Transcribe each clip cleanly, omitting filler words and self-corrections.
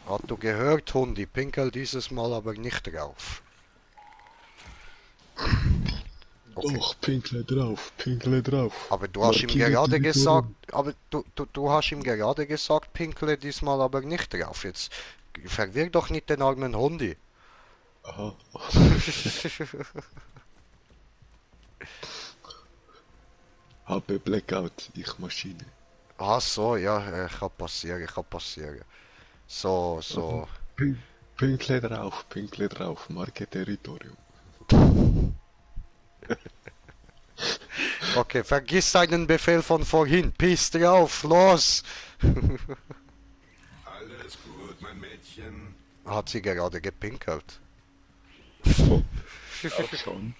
Hast du gehört, Hundi? Pinkel dieses Mal aber nicht drauf. Okay. Doch, pinkle drauf. Aber du hast ihm Markiere gerade gesagt, Territorium. aber du hast ihm gerade gesagt, pinkle diesmal aber nicht drauf. Jetzt verwirr doch nicht den armen Hundi. Aha. HP Blackout, ich Maschine. Ach so, ja, kann passieren, kann passieren. So, Aha. so. Pinkle drauf, marke Territorium. Okay, vergiss deinen Befehl von vorhin. Piss drauf, los! Alles gut, mein Mädchen. Hat sie gerade gepinkelt. Oh, auch schon.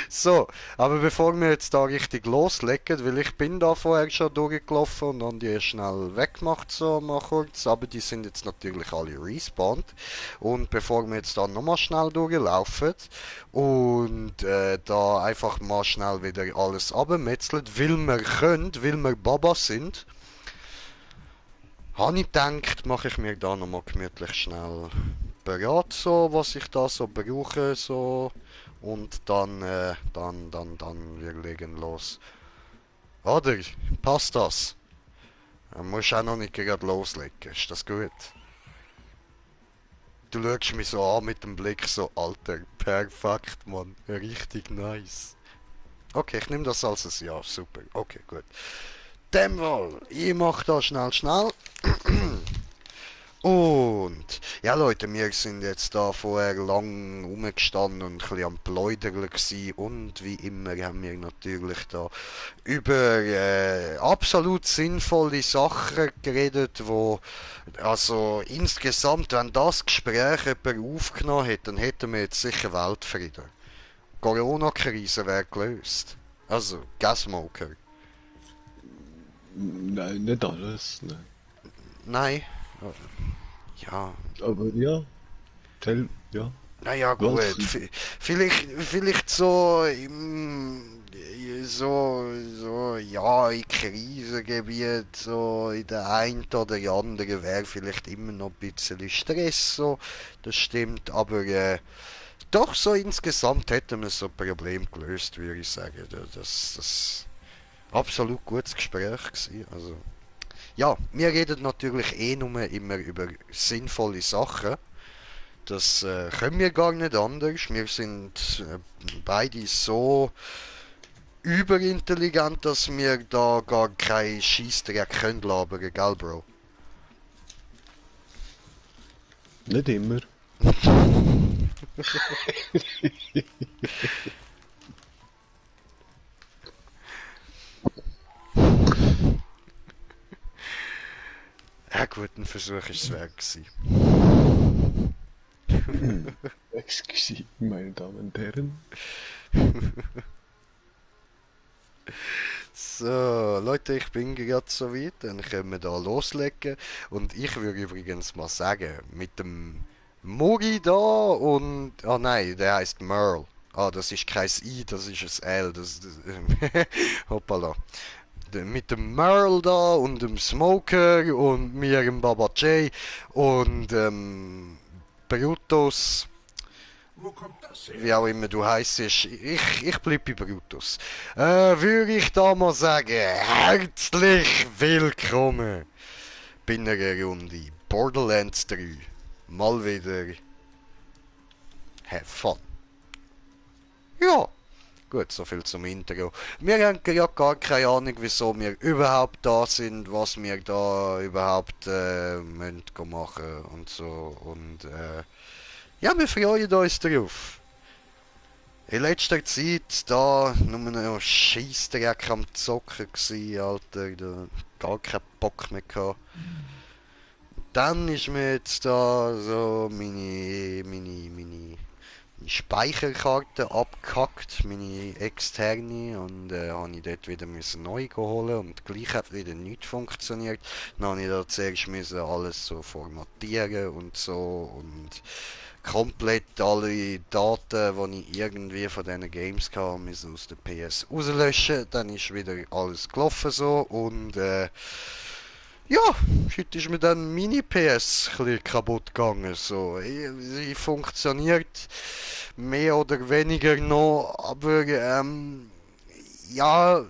So, aber bevor wir jetzt da richtig loslegen, weil ich bin da vorher schon durchgelaufen und dann die schnell weggemacht, so mal kurz, aber die sind jetzt natürlich alle respawned. Und bevor wir jetzt da nochmal schnell durchlaufen und da einfach mal schnell wieder alles abmetzeln, weil wir können, weil wir Baba sind, habe ich gedacht, mache ich mir da nochmal gemütlich schnell bereit, so, was ich da so brauche, so. Und dann, wir legen los. Oder? Passt das? Dann musst auch noch nicht gerade loslegen. Ist das gut? Du schaust mich so an mit dem Blick so, Alter, perfekt, Mann. Richtig nice. Okay, ich nehme das als ein Ja. Super. Okay, gut. Dem Fall, ich mach da schnell. Und, ja Leute, wir sind jetzt da vorher lang rumgestanden und ein bisschen am Pläudern gewesen. Und wie immer haben wir natürlich da über absolut sinnvolle Sachen geredet, wo, also insgesamt, wenn das Gespräch jemand aufgenommen hätte, dann hätten wir jetzt sicher Weltfrieden. Corona-Krise wäre gelöst. Also, Gasmoker. Nein, nicht alles, nein. Nein. Ja, Aber ja, ja, naja, gut. Weltfrieden. Vielleicht so ja, in Krisengebiet, so in der einen oder anderen wäre vielleicht immer noch ein bisschen Stress, so, das stimmt, aber doch so insgesamt hätten wir so ein Problem gelöst, würde ich sagen. Das absolut gutes Gespräch gewesen, also. Ja, wir reden natürlich nur immer über sinnvolle Sachen. Das können wir gar nicht anders. Wir sind beide so überintelligent, dass wir da gar kein Scheissdreck können labern, gell, Bro? Nicht immer. Ja gut, ein Versuch ist es wert gewesen. Excuse, meine Damen und Herren. So, Leute, ich bin gerade so weit, dann können wir da loslegen. Und ich würde übrigens mal sagen, mit dem Muri da und... Ah nein, der heißt Merle. Ah, das ist kein I, das ist ein L. Hoppala. Mit dem Merle da und dem Smoker und mir, dem Baba J und Brutus, Wo kommt das her? wie auch immer du heißt, ich bleib bei Brutus. Würde ich da mal sagen, herzlich willkommen bei einer Runde Borderlands 3. Mal wieder have fun. Ja, gut, so viel zum Intro. Wir haben ja gar keine Ahnung, wieso wir überhaupt da sind, was wir da überhaupt müssen machen und so. Und ja, wir freuen uns drauf. In letzter Zeit da nur noch Scheissdreck am Zocken gsi, Alter. Da gar keinen Bock mehr gehabt. Dann ist mir jetzt da so meine Speicherkarte abgehackt, meine externe, und habe ich dort wieder müssen neu holen und gleich hat wieder nicht funktioniert. Dann habe ich da zuerst müssen alles so formatieren und so und komplett alle Daten, die ich irgendwie von diesen Games hatte, müssen aus der PS rauslöschen. Dann ist wieder alles gelaufen so und Ja, heute ist mir dann meine PS ein bisschen kaputt gegangen. So. Sie funktioniert mehr oder weniger noch, aber ja,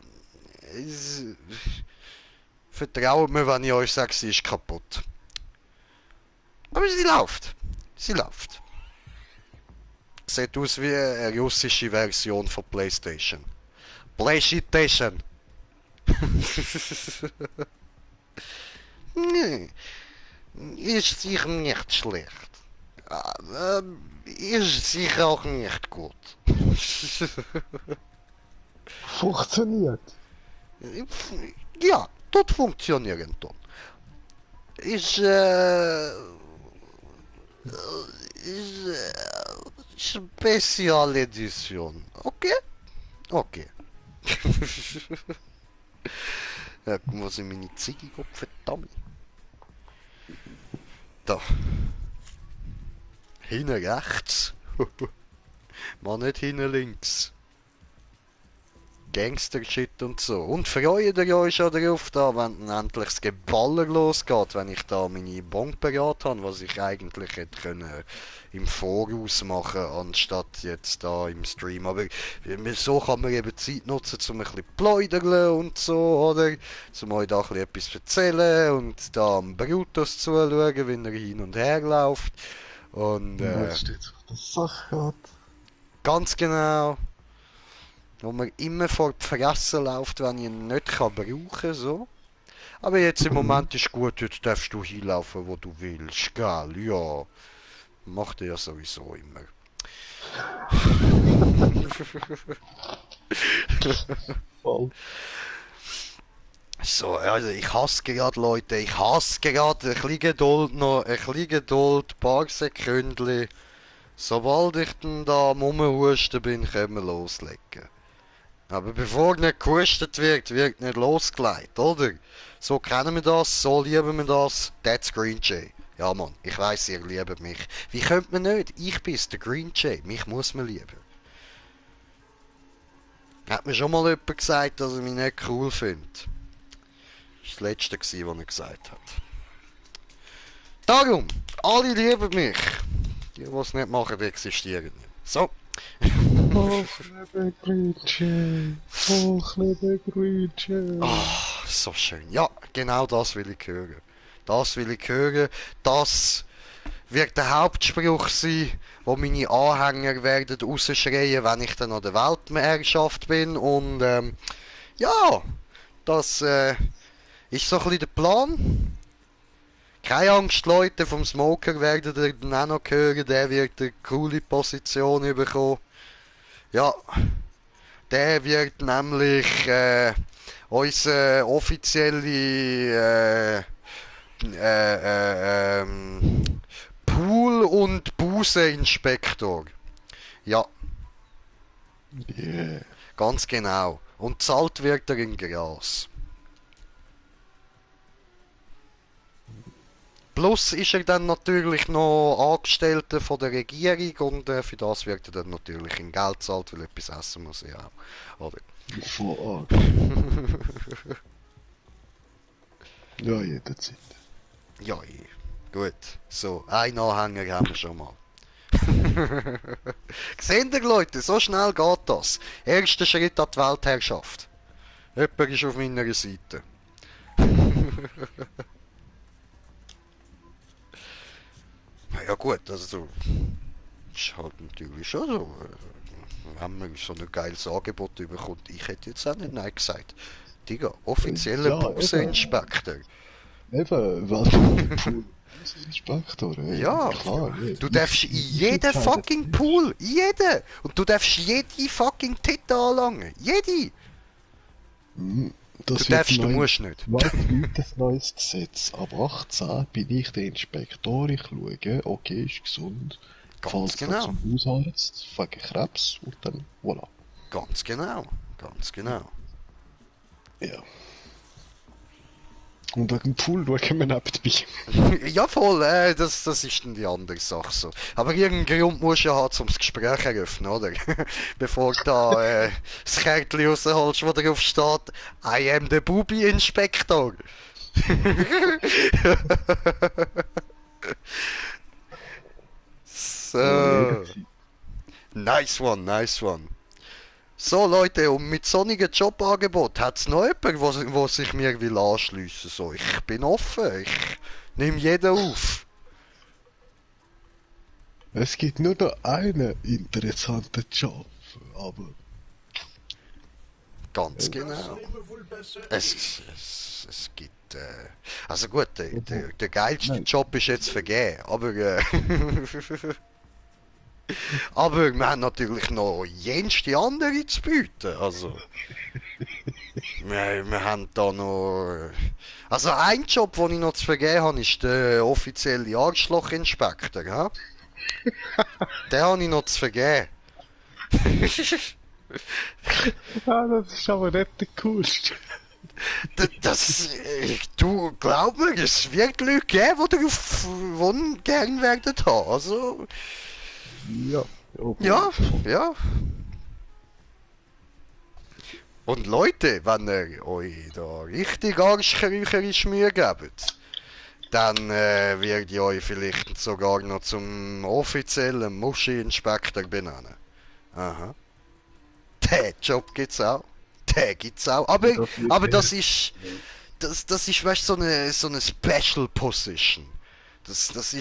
es, vertraut mir, wenn ich euch sage, sie ist kaputt. Aber sie läuft. Sie läuft. Sieht aus wie eine russische Version von PlayStation. PlayStation! Nee, ist sicher nicht schlecht. Ist sicher auch nicht gut. Funktioniert. Ja, dort funktionieren dann. Ist, Spezialedition. Okay? Okay. Ja, wo sind meine Ziege, Gott verdammt. Da. Hinten rechts. Mann, nicht hinten links. Gangster-Shit und so. Und freut ihr euch schon darauf, da, wenn dann endlich das Geballer losgeht, wenn ich da meine Bon parat habe, was ich eigentlich hätte können im Voraus machen, anstatt jetzt da im Stream. Aber so kann man eben Zeit nutzen, um ein bisschen plaudern und so, oder? Um euch da ein bisschen etwas erzählen und da am Brutus zuschauen, wie er hin und her läuft. Und Was steht auf der Sache geht. ganz genau. Wo man immer vor die Fresse läuft, wenn ich ihn nicht brauchen kann, so. Aber jetzt im Moment ist gut, jetzt darfst du hinlaufen, wo du willst, gell? Ja. Macht er ja sowieso immer. Voll. So, also ich hasse gerade, Leute, ich hasse gerade. Ein bisschen Geduld noch, ein bisschen Geduld, ein paar Sekündchen. Sobald ich dann da am Rumhusten bin, können wir loslegen. Aber bevor nicht gehustet wird, wird nicht losgelegt, oder? So kennen wir das, so lieben wir das. That's Green Jay. Ja, Mann, ich weiss, ihr liebt mich. Wie könnt man nicht? Ich bin's, der Green Jay. Mich muss man lieben. Hat mir schon mal jemand gesagt, dass er mich nicht cool findet. Das war das Letzte, was er gesagt hat. Darum, alle lieben mich. Die, die es nicht machen, die existieren nicht. So. Hochliebe Grünsche, hochliebe Grünsche. Ah, so schön. Ja, genau das will ich hören. Das will ich hören. Das wird der Hauptspruch sein, wo meine Anhänger werden rausschreien, wenn ich dann an der Weltherrschaft bin. Und ja, das ist so ein bisschen der Plan. Keine Angst, Leute, vom Smoker werden ihr dann auch noch hören. Der wird eine coole Position bekommen. Ja, der wird nämlich unser offizielle Pool- und Buseinspektor. Ja, Yeah. ganz genau. Und zahlt wird er in Gras. Plus ist er dann natürlich noch Angestellter von der Regierung und für das wird er dann natürlich in Geld zahlt, weil etwas essen muss er auch. Oder? Fuck. Ja, jederzeit. Ja, gut. So, einen Anhänger haben wir schon mal. Seht ihr, Leute, so schnell geht das. Erster Schritt an die Weltherrschaft. Jemand ist auf meiner Seite. Ja gut, also ist halt natürlich schon so. Wenn man so ein geiles Angebot bekommt, ich hätte jetzt auch nicht Nein gesagt. Digga, offizieller Ja, Busseninspektor. Eben, Weltpool. Inspektor, ey. Ja, Klar, ey. du darfst in jeden entscheide fucking das. Pool, jeden! Und du darfst jede fucking Titte anlangen, jede! Das Du darfst, du musst nicht. weltweit neues Gesetz. Ab 18 bin ich der Inspektor, ich schaue, okay, ist gesund. Ganz Falls genau. zum Hausarzt, wegen Krebs und dann, voilà. Ganz genau, ganz genau. Ja. Und wegen dem Pool schauen wir nebenbei. Ja voll, das ist dann die andere Sache so. Aber irgendeinen Grund musst du ja haben, um das Gespräch eröffnen, oder? Bevor du da das Kärtchen rausholst, wo drauf steht, I am the Bubi-Inspektor. So. Nice one, nice one. So Leute, und mit sonnigen Jobangebot hat's noch jemand, wo sich mir will anschliessen? So, ich bin offen, ich nehme jeden auf. Es gibt nur noch einen interessanten Job, aber Ganz Das genau. wäre wohl besser. Es gibt, also gut, der geilste Nein. Job ist jetzt vergeben, aber, aber wir haben natürlich noch jenste andere zu bieten, also. Wir haben da noch, also ein Job, den ich noch zu vergeben habe, ist der offizielle Arschlochinspektor, ja? Den habe ich noch zu vergeben. ah, das ist aber nicht der coolste. Du, glaub mir, es wird Leute geben, die darauf gern werden haben. Also, Ja, ja, ja. Und Leute, wenn ihr euch da richtig arschkriecherische Mühe gebt, dann wird ich euch vielleicht sogar noch zum offiziellen Muschi-Inspektor benennen. Aha. Den Job gibt's auch. Den gibt's auch. Aber das ist, weißt du, so eine Special Position. Das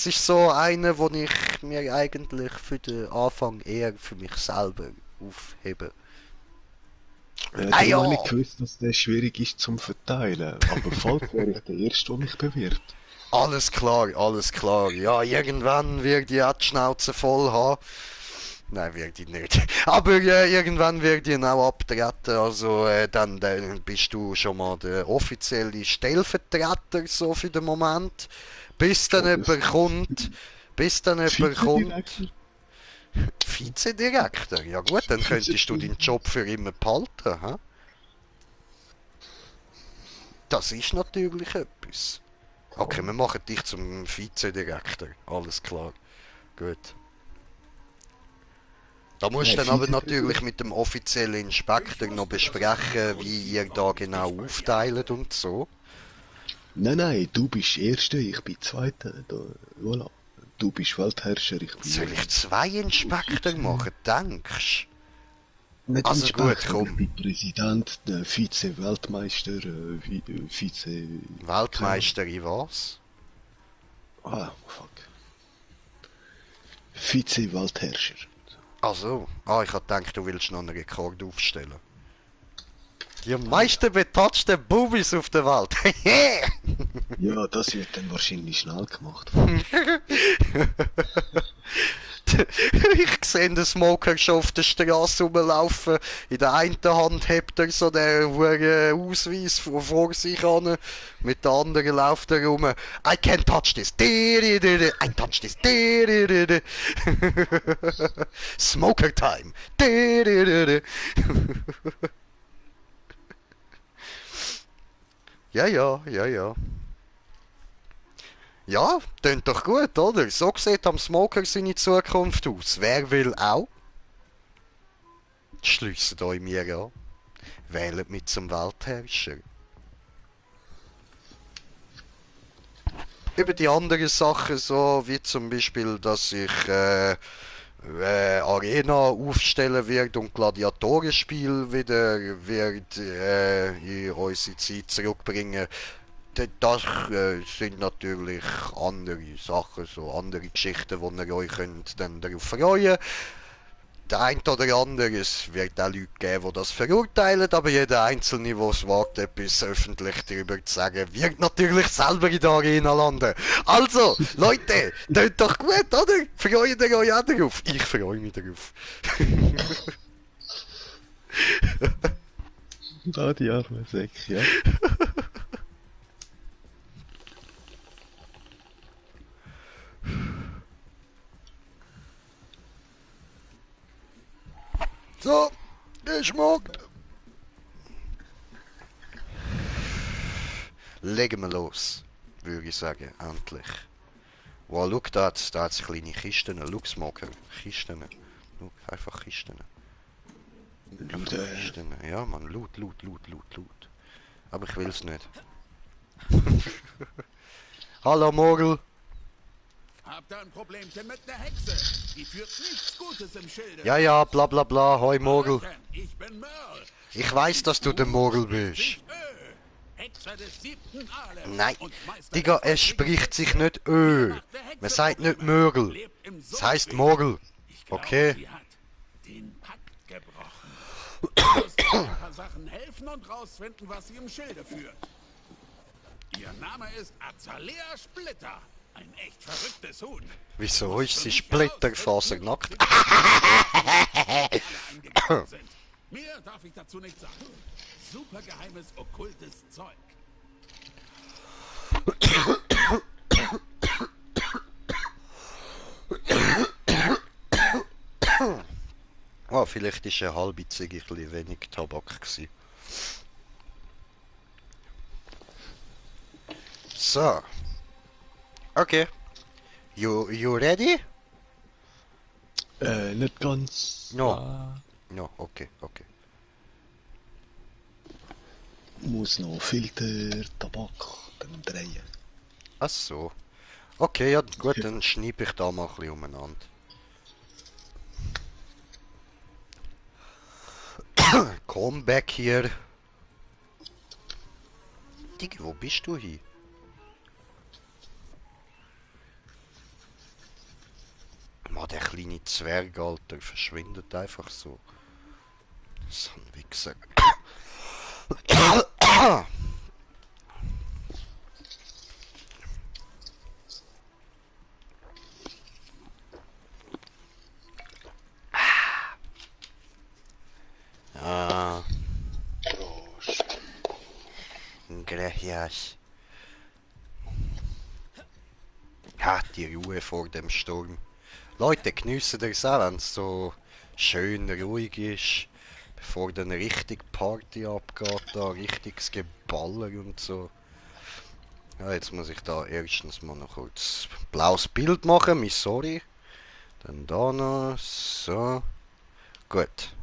ist so eine, wo ich mir eigentlich für den Anfang eher für mich selber aufhebe. Ah darum habe ich ja! gewusst, dass der schwierig ist zum Verteilen. Aber falls wäre ich der Erste, der mich bewirbt. Alles klar, alles klar. Ja, irgendwann wird ich auch die Schnauze voll haben. Nein, wird ich nicht. Aber irgendwann wird ich ihn auch abtreten. Also dann bist du schon mal der offizielle Stellvertreter so für den Moment. Bis dann jemand kommt. Bis dann jemand kommt. Vizedirektor? Vizedirektor? Ja gut, dann könntest du deinen Job für immer behalten. Hä? Das ist natürlich etwas. Okay, wir machen dich zum Vizedirektor. Alles klar. Gut. Da musst du dann aber natürlich mit dem offiziellen Inspektor noch besprechen, wie ihr da genau aufteilt und so. Nein, du bist Erster, ich bin Zweiter. Da, voilà. Du bist Weltherrscher, ich bin... Soll ich 2 Inspektor machen, denkst Nicht Also gut, Inspektor, komm. ich bin Präsident, Vize-Weltmeister, Vize... du? Weltmeister in was? Ah, fuck. Vize-Weltherrscher. Also, ich hab gedacht, du willst noch einen Rekord aufstellen. Die am meisten betatschten Bubis auf der Welt. Ja, das wird dann wahrscheinlich schnell gemacht. Ich sehe den Smoker schon auf der Straße rumlaufen. In der einen Hand hebt er so den Ausweis vor sich an. Mit der anderen läuft er rum. I can't touch this. I touch this. Smoker time. Ja, ja, ja, ja. Ja, tönt doch gut, oder? So sieht am Smoker seine Zukunft aus. Wer will auch? Schliesset euch mir an. Wählt mit zum Weltherrscher. Über die anderen Sachen, so wie zum Beispiel, dass ich Arena aufstellen wird und Gladiatorenspiel wieder wird in unsere Zeit zurückbringen. Das sind natürlich andere Sachen, so andere Geschichten, wo ihr euch könnt dann darauf freuen. Der ein oder andere, es wird auch Leute geben, die das verurteilen, aber jeder Einzelne, der es wagt, etwas öffentlich darüber zu sagen, wird natürlich selber in der Arena landen. Also, Leute, tut doch gut, oder? Freut ihr euch auch darauf? Ich freue mich darauf. Da die arme Säcke, ja. So, geschmeckt. Legen wir los, würde ich sagen, endlich. Wow, schau, da hat's kleine Kisten. Schau, Smoker. Kisten. Schau, einfach Kisten. Einfach Kisten. Ja, man, Loot. Aber ich will's nicht. Hallo Mogel. Habt ihr ein Problemchen mit der Hexe? Die führt nichts Gutes im Schilde. Ja, ja, bla bla bla, hoi Mogel. Ich bin Merl. Ich weiß, dass du der Mogel bist. Hexer des 7. Ales. Nein, Und Meister Digga, des es spricht sich Feurigen nicht Ö. Man sagt nicht Mögel. lebt im Es heißt Sonnenweg. Mogel. Ich glaube, Okay. sie hat den Pakt gebrochen. Ich muss ihr ein paar Sachen helfen und rausfinden, was sie im Schilde führt. Ihr Name ist Azalea Splitter. Ein echt verrücktes Huhn. Wieso ist sie splitterfasernackt? Mehr darf ich dazu nicht sagen. Super geheimes, okkultes Zeug. Oh, vielleicht ist eine halbe Ziege ein bisschen wenig Tabak gewesen. So. Okay. You ready? Nicht ganz. No. No, okay, okay. Muss noch Filter, Tabak, dann drehen. Ach so. Okay, ja gut, dann schneide ich da mal ein bisschen umeinander. Komm back hier. Digga, wo bist du hier? Mann, der kleine Zwerg, Alter, verschwindet einfach so. So ein Wichser. Ah, Prost. gracias. Hat die Ruhe vor dem Sturm. Leute, geniessen das auch, wenn es so schön ruhig ist, bevor dann richtig Party abgeht, da richtiges Geballer und so. Ja, jetzt muss ich da erstens mal noch kurz ein blaues Bild machen, mi sorry. Dann da noch, so. Gut.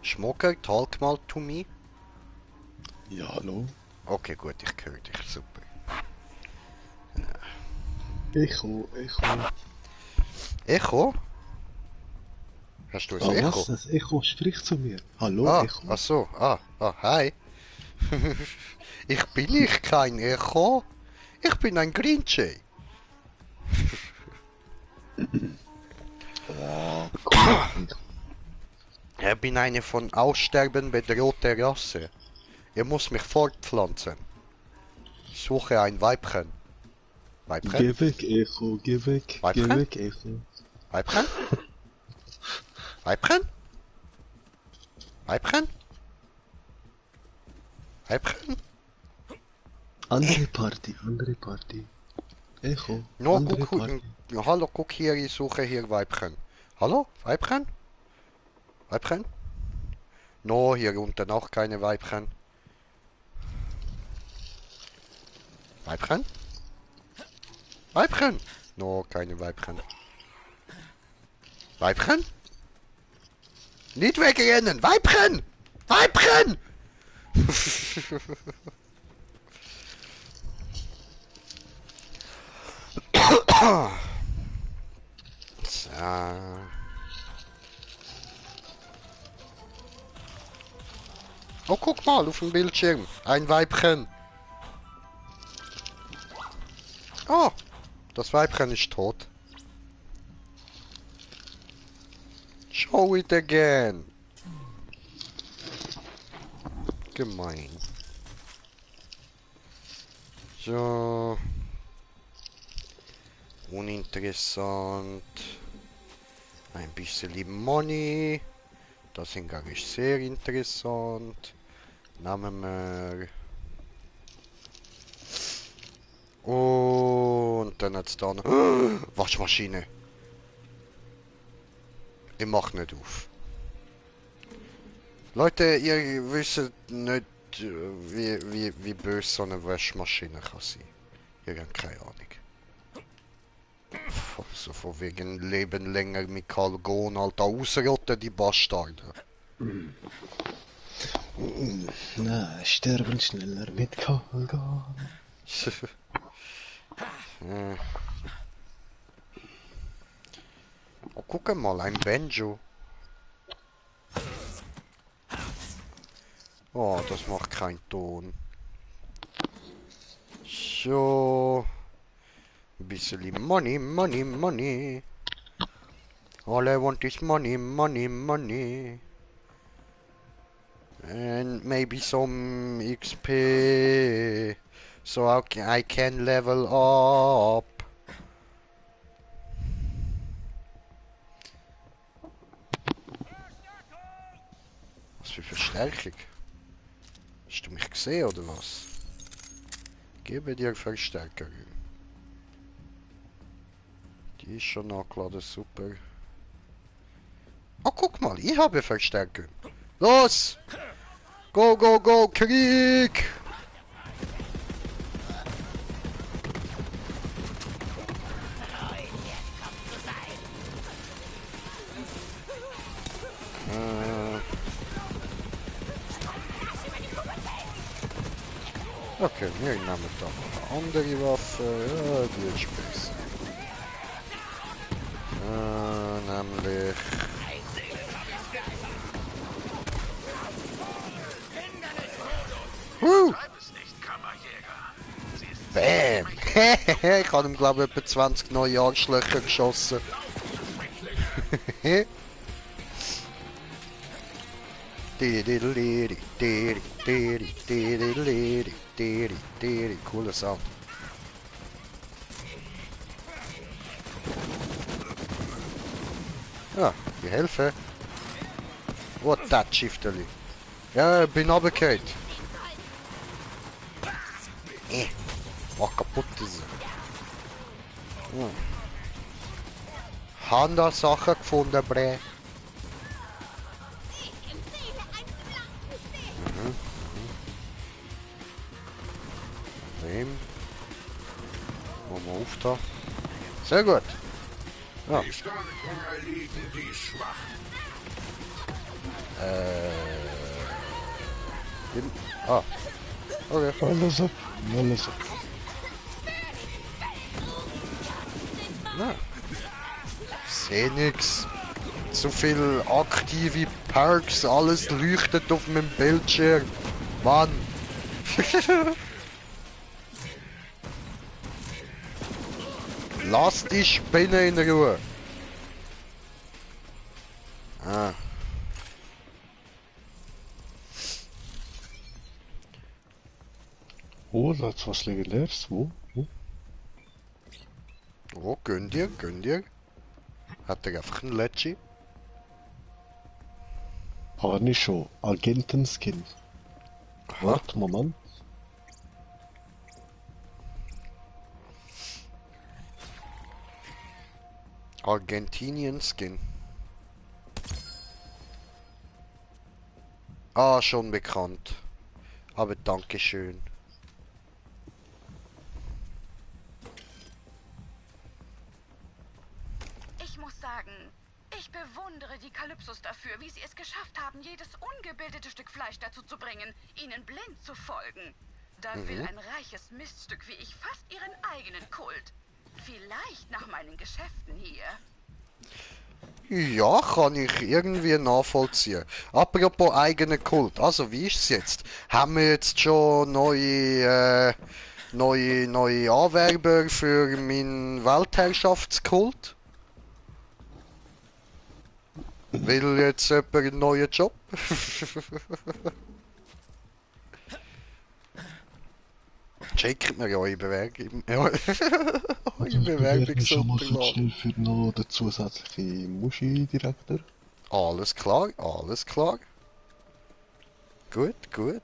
Schmucker, talk mal to me. Ja, hallo. Okay, gut, ich höre dich, super. Echo. Echo? Hast du ein Ah, Echo? was? Das Echo spricht zu mir. Hallo, Ah, Echo. ach so, hi. Ich bin nicht kein Echo. Ich bin ein Grinche. Ah, komm. Ich bin eine von Aussterben bedrohte Rasse. Ihr müsst mich fortpflanzen. Ich suche ein Weibchen. Weibchen? Geh weg, Echo, geh weg. Weibchen? Geh weg, Echo. Weibchen? Weibchen? Weibchen? Weibchen? Andere Party. Echo, No, andere guck, Party. hallo, guck hier, ich suche hier Weibchen. Hallo, Weibchen? Weibchen? No, hier unten auch keine Weibchen. Weibchen? Weibchen? No, keine Weibchen. Weibchen? Nicht wegrennen! Weibchen! Weibchen! So. Oh, guck mal auf dem Bildschirm. Ein Weibchen. Oh, das Weibchen ist tot. Show it again. Gemein. So. Uninteressant. Ein bisschen Money. Das Hingang ist sehr interessant. Nehmen wir. Und dann hat's da noch. Waschmaschine. Ich mach nicht auf. Leute, ihr wisst nicht, wie böse so eine Waschmaschine kann sein. Ihr habt keine Ahnung. So von wegen Leben länger mit Kalgon, Alter, ausrotten die Bastarde. Na, sterben schneller mit Kalgan. Oh, guck mal, ein Banjo. Oh, das macht keinen Ton. So. Ein bisschen Money, Money, Money. All I want is money, money, money. And maybe some XP. So I can level up. Was für Verstärkung? Hast du mich gesehen oder was? Gebe dir Verstärkung. Die ist schon nachgeladen, super. Oh, guck mal, ich habe Verstärkung. Los! Go, go, go, Krieg! Okay, wir nehmen da noch eine andere Waffe. Ja, die ist besser. Nämlich... Bam! Ich habe ihm, glaube ich, etwa 20 neue Arschlöcher geschossen. Cooler Sound. Ja, die helfen. What that Schifterli? Ja, ich bin runtergefallen. Mach kaputt diese. Ja. Haben da Sachen gefunden, bre. Wem? Machen wir auf da. Sehr gut. Ja. Die Starken erliegen die Schwachen. Ah. Okay. Alles ab, alles ab. Na. Seh nix. Zu viel aktive Perks, alles leuchtet auf meinem Bildschirm. Mann. Lass die Spinne in Ruhe. Ah. Oh, da hat's was Legendäres. Wo? Oh, gönn dir, gönn dir. Hat er einfach einen Letschi? Aber nicht schon. Agentenskin. Warte, Moment. Argentinien Skin. Ah, schon bekannt. Aber Dankeschön. Ich muss sagen, ich bewundere die Kalypsos dafür, wie sie es geschafft haben, jedes ungebildete Stück Fleisch dazu zu bringen, ihnen blind zu folgen. Da will ein reiches Miststück wie ich fast ihren eigenen Kult. Vielleicht nach meinen Geschäften hier. Ja, kann ich irgendwie nachvollziehen. Apropos eigener Kult. Also, wie ist es jetzt? Haben wir jetzt schon neue Anwerber für meinen Weltherrschaftskult? Will jetzt jemand einen neuen Job? Checkt mir ja eure Bewerbung. Eure Bewerbung schon mal super. schnell für noch den zusätzlichen Muschi-Direktor. Alles klar, alles klar. Gut, gut.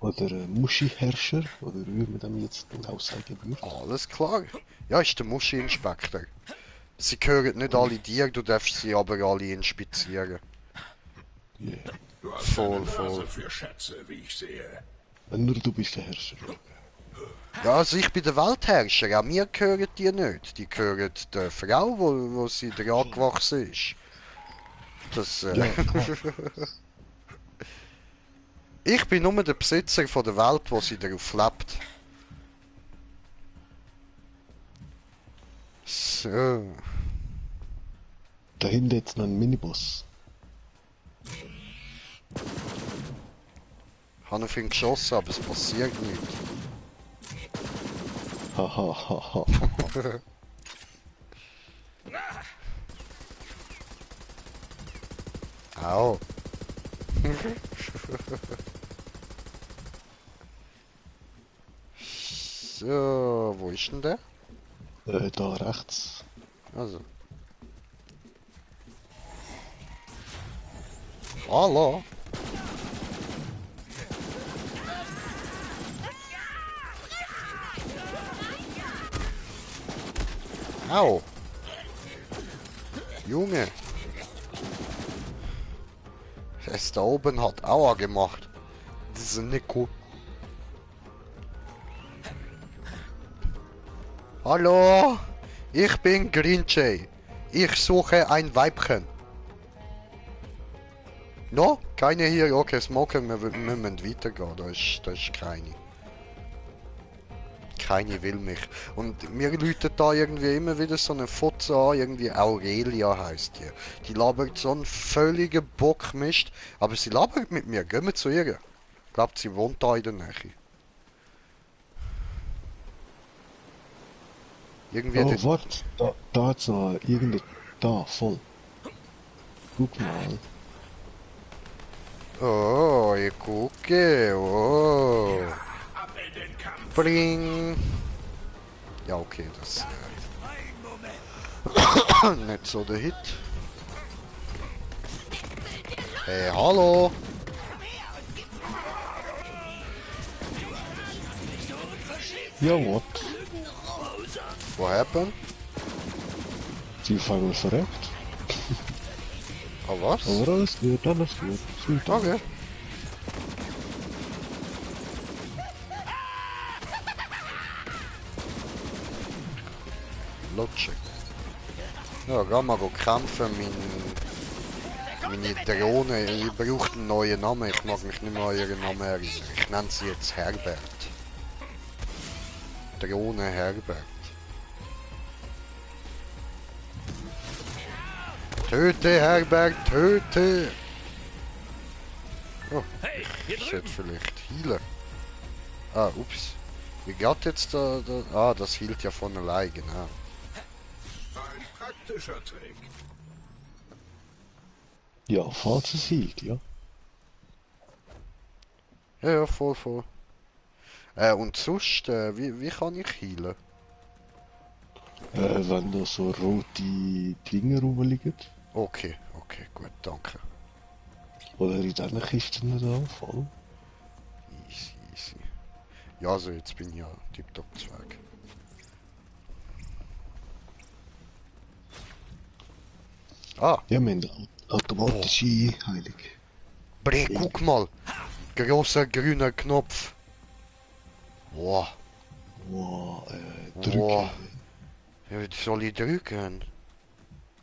Oder Muschi-Herrscher, oder wie man dem jetzt aussagen würde. Alles klar. Ja, ist der Muschi-Inspektor. Sie gehören nicht alle dir, du darfst sie aber alle inspizieren. Yeah. Du hast Voll, eine Nase voll. für Schätze, wie ich sehe. Nur du bist der Herrscher. Ja, also ich bin der Weltherrscher, auch mir gehören die nicht. Die gehören der Frau, wo sie dran gewachsen ist. Das, Ja, Ich bin nur der Besitzer von der Welt, wo sie darauf lebt. So. Da hinten jetzt noch ein Miniboss. Ich habe auf ihn geschossen, aber es passiert nichts. Hahaha. Au. So, wo ist denn der? Da rechts. Also. Hallo. Au. Junge. Es da oben hat Aua gemacht. Das ist nicht gut. Hallo, ich bin Grinchey. Ich suche ein Weibchen. No? Keine hier? Okay, smoken, wir müssen weitergehen. Da ist keine. Keine will mich. Und mir läutet da irgendwie immer wieder so eine Foto an, irgendwie Aurelia heisst die. Die labert so einen völligen Bockmist, aber sie labert mit mir. Gehen wir zu ihr. Ich glaube, sie wohnt da in der Nähe. Irgendwie Oh, warte. Da hat's noch irgendein... Da, voll. Guck mal. Oh, ich gucke. Oh. Ab in den Kampf. Bring. Ja, okay, das nicht so der Hit. Hey, hallo. Ja, what? What happened? Sie fangen verreckt. Ah, was? Aber alles gut, alles gut. Sweet. Okay. Lutschig. Ja, geh mal go kämpfen, meine Drohne. Ich brauche einen neuen Namen. Ich mag mich nicht mehr an ihren Namen erinnern. Ich nenne sie jetzt Herbert. Drohne Herbert. Töte, Herbert, töte! Oh, ich sollte vielleicht healen. Ah, ups. Wie geht jetzt da... Ah, das hielt ja von allein, genau. Ein praktischer Trick. Ja, falls es hielt, ja. Ja, ja, voll. Und sonst, wie kann ich healen? Wenn da so rote Dinge rumliegen. Okay, gut, danke. Oder in diesen Kisten da, voll. Easy. Ja, also jetzt bin ich ja tiptop Zweig. Ah, Ja, wir haben automatische Heilung. Bre, guck mal! Großer grüner Knopf. Wow. Wow, drücken. Wow. Ja, wie soll ich drücken?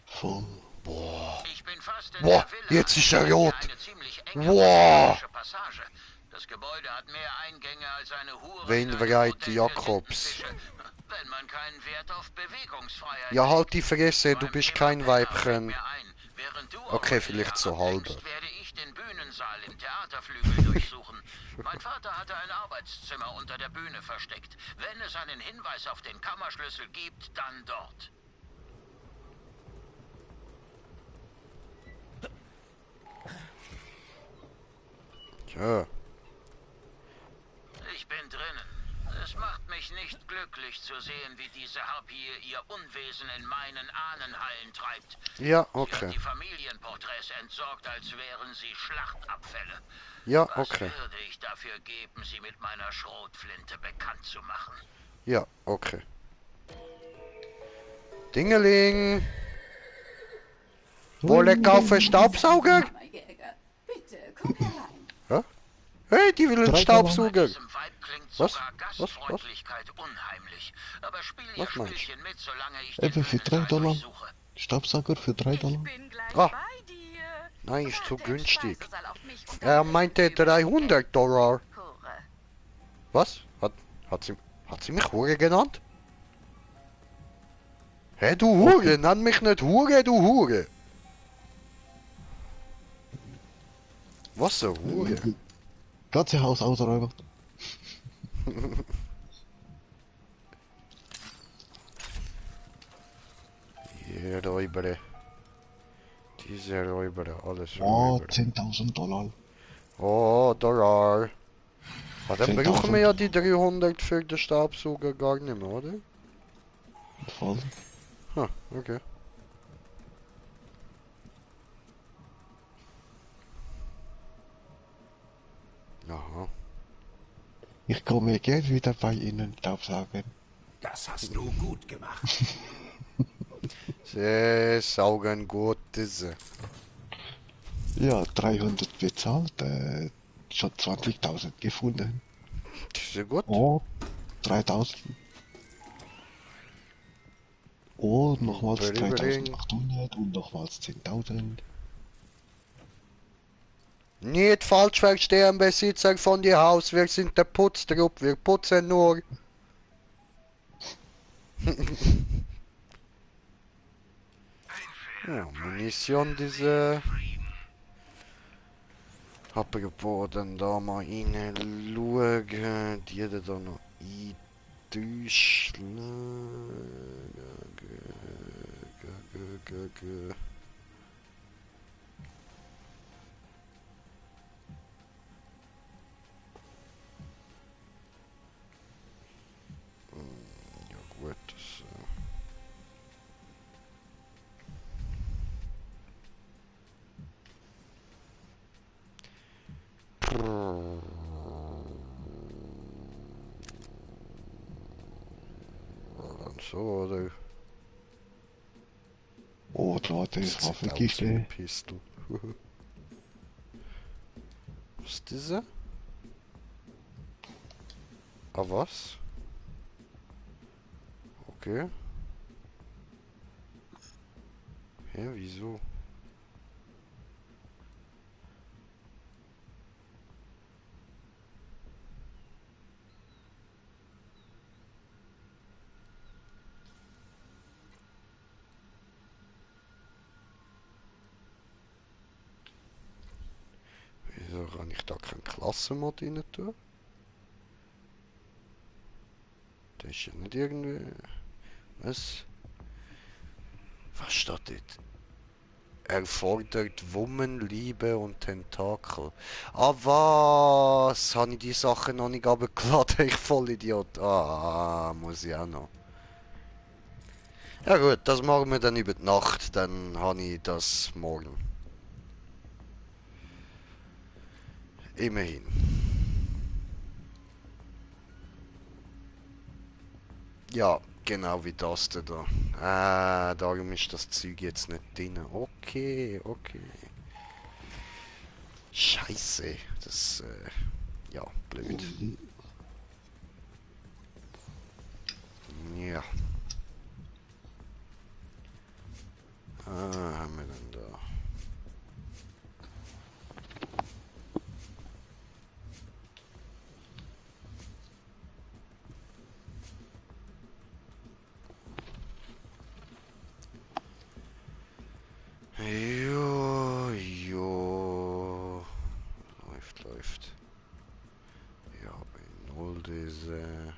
Voll. Boah. Ich bin fast in Boah, der Villa. jetzt ist er rot. Eine ziemlich enge Boah. Passage. Das Gebäude hat mehr Eingänge als eine Hure. Wainwright Jakobs. Wenn man keinen Wert auf Bewegungsfreiheit Ja, legt. halt die Fresse, du bist kein Weibchen. Während du Okay, auf vielleicht so Fehler halbe. ablenkst, werde ich den Bühnensaal im Theaterflügel durchsuchen. Mein Vater hatte ein Arbeitszimmer unter der Bühne versteckt. Wenn es einen Hinweis auf den Kammerschlüssel gibt, dann dort. Ja. Ich bin drinnen. Es macht mich nicht glücklich zu sehen, wie diese Harpie ihr Unwesen in meinen Ahnenhallen treibt. Ja, Sie hat okay. die Familienporträts entsorgt, als wären sie Schlachtabfälle. Ja, Was okay. würde ich dafür geben, sie mit meiner Schrotflinte bekannt zu machen? Ja, okay. Dingeling! Wolle kaufen Staubsauger? Jäger. Bitte, komm herein. Hey, die will einen Drei Staubsauger. Diesem Weib klingt Was? sogar Was? Gastfreundlichkeit unheimlich. Aber spiel ihr Was meinst du? Spielchen mit, solange ich Eben den für Bühnensaal $3. durchsuche. Staubsauger für $3. Ich bin gleich Ah. bei dir. Nein, ist zu Warte im günstig. Speisesaal auf mich und Er dann meinte berichten wir über das Geld, $300. Hure. Was? Hat sie mich Hure genannt? Hä, du Hure, nenn mich nicht Hure, du Hure. Was eine Hure? Ganze Haus ausräumen. Hier Räuber. Diese Räuber, alles Oh, Räuber. $10.000. Oh, Dollar. Ah, dann 10.000 brauchen wir ja die 300 für den Staubsauger gar nicht mehr, oder? Voll. Ha, okay. Aha. Ich komme gern wieder bei Ihnen, Staubsaugen. Das hast du gut gemacht. Sie saugen Gutes. Ja, 300 bezahlt, schon 20.000 gefunden. Das ist ja gut. Oh, 3.000. Oh, nochmals Bring. 3.800 und nochmals 10.000. Nicht falsch verstehen, Besitzer von die Haus. Wir sind der Putztrupp. Wir putzen nur. Ja, Munition diese. Apropos, dann da mal rein schauen. Die da noch eintäuschen. Ja gut, das... Dann so, oder? Oh, klar, das Waffenkiste. Pistol. Was ist diese? Ah, was? Okay. Hä, wieso? Wieso kann ich da keinen Klassenmod rein tun? Das ist ja nicht irgendwie... Was? Was steht dort? Erfordert Wummen, Liebe und Tentakel. Ah, was? Habe ich die Sachen noch nicht abgeladen? Ich Vollidiot. Ah, muss ich auch noch. Ja gut, das machen wir dann über die Nacht. Dann habe ich das morgen. Immerhin. Ja, genau wie das da. Ah, darum ist das Zeug jetzt nicht drin. Okay, okay. Scheiße, das, ja, blöd. Ja. Ah, haben wir denn da? Jo, jo. Läuft, läuft. Ja, bei null diese.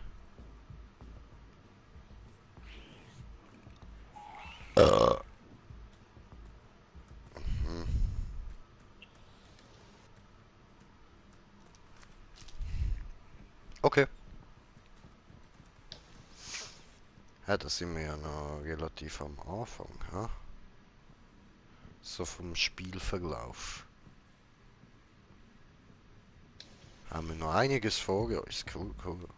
Mhm. Okay. Ja, da sind wir ja noch relativ am Anfang, ha? So vom Spielverlauf. Haben wir noch einiges vor uns. Cool, cool.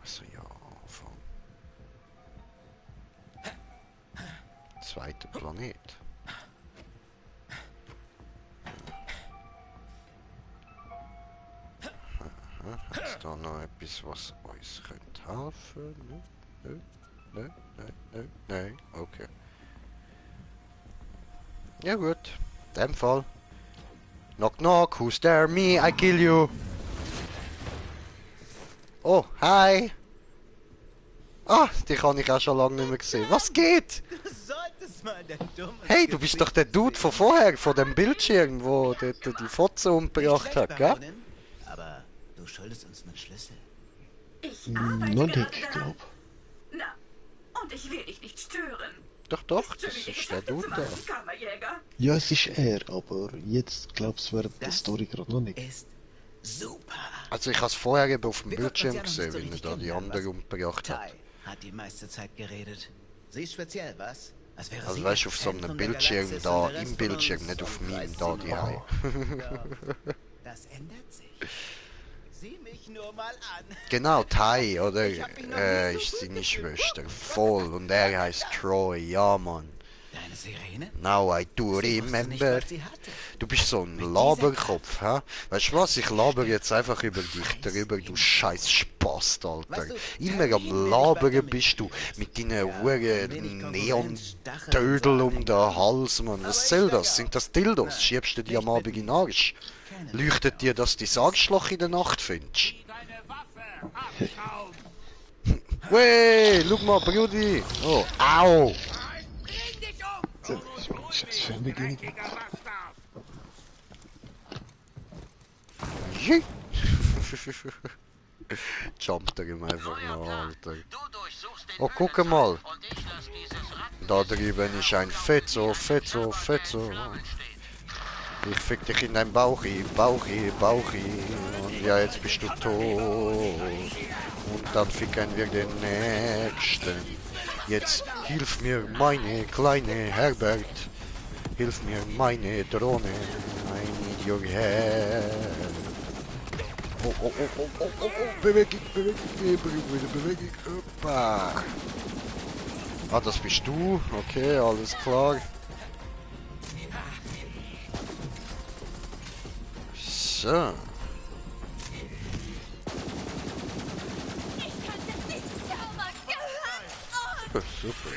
Also ja, Anfang. Zweiter Planet. Hat da noch etwas, was uns könnte helfen? Nein, nein, nein, nein, nein, nein, okay. Ja gut, in dem Fall. Knock knock, who's there? Me, I kill you. Oh, hi. Ah, dich habe ich auch schon lange nicht mehr gesehen. Was geht? Du solltest mal dein dummes Hey, du bist doch der Dude von vorher, von dem Bildschirm, wo die Fotze umgebracht hat, gell? Aber du schuldest uns einen Schlüssel. Ich Noch arbeite nicht, gerade ich daran. glaub. Na, und ich will dich nicht stören. Doch, doch, Ist schon das wieder ist der geschafft, zu Dude da. machen, Kammerjäger. Ja, es ist er, aber jetzt glaubst du während der Das Story gerade noch nicht. Ist super. Also ich habe es vorher eben auf dem Wir konnten uns Bildschirm ja noch nicht gesehen, so wie er richtig da die kennenlernen, andere was? umgebracht hat. Tai hat die meiste Zeit geredet. Sie ist speziell, was? Als wäre Also sie weißt du, das auf so einem Zentrum der Bildschirm Galaxis da, und der im Rest Bildschirm, von nicht uns auf meinem, umkreist da sie die nur. Hei. Doch, das ändert sich. Sieh mich nur mal an. Genau, Tai, oder? Ich hab mich noch nie so Ist gut seine gefühlt. Schwester. Voll, und er heißt Troy, ja Mann. Deine Sirene? Now I do Sie wusste nicht, remember. was sie hatte. Du bist so ein Mit dieser Laberkopf, hä? Weißt du was? Ich laber jetzt einfach über dich drüber, du scheiß Spast, Alter. Weißt du, Immer Termin am will ich Labern weiter bist du mit deinen ein wenig Huren Konkurrenz, Neon-Dödel um den Hals, Mann. Aber Was ich soll steig das? auf. Sind das Dildos? Nein, Schiebst du die nicht am Abend mit in den mir. Arsch? Keine Leuchtet dir das dein Arschloch in der Nacht, findest Zieh deine Waffe, Abschaum! du? Wey, schau mal, Brudi. Oh, au. Bring dich um! Das ist eine scheiß Fernbedienung. Dreckiger Bastard! Jui. Jumpt er ihm einfach Neuer noch, Plan. Alter. Du durchsuchst den Oh, guck Bühnesaal mal. und ich lass dieses Ratten Da drüben ist ein Fetzo, Fetzo, Fetzo. Flammen stehen. Ich fick dich in dein Bauchi, Bauchi, Bauchi. Und ja, jetzt bist du tot. Und dann ficken wir den nächsten. Jetzt hilf mir meine kleine Herbert. Hilf mir meine Drohne. I need your help. Oh, oh, oh, oh, oh, oh, oh. Bewegung, Bewegung, Bewegung. Hoppa. Ah, das bist du. Okay, alles klar. So. Super.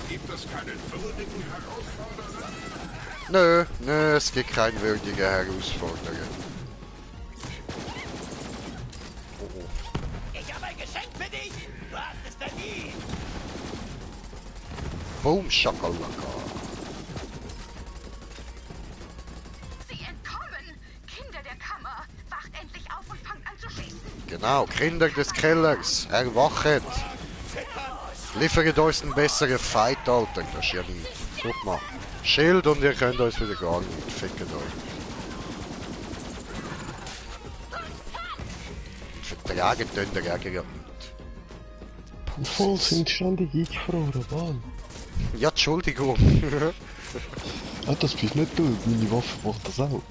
Gibt es keinen würdigen Herausforderer? Nö, nö, es gibt keine würdige Herausforderer. Oh, oh. Ich habe ein Geschenk für dich. Du hast es verdient. Boom, Shakalaka. Sie entkommen! Kinder der Kammer! Wacht endlich auf und fangt an zu schießen! Genau, Kinder des Kellers, erwachet. Liefert uns einen besseren Fight, Alter. Das ist ja nicht. Guck mal. Schild und ihr könnt uns wieder gar nicht. Fickt euch. Vertragen tun der Jäger ja nicht. Voll sind ständig eingefroren, Mann. Ja, Entschuldigung. Ah, das bist nicht du, meine Waffe macht das auch.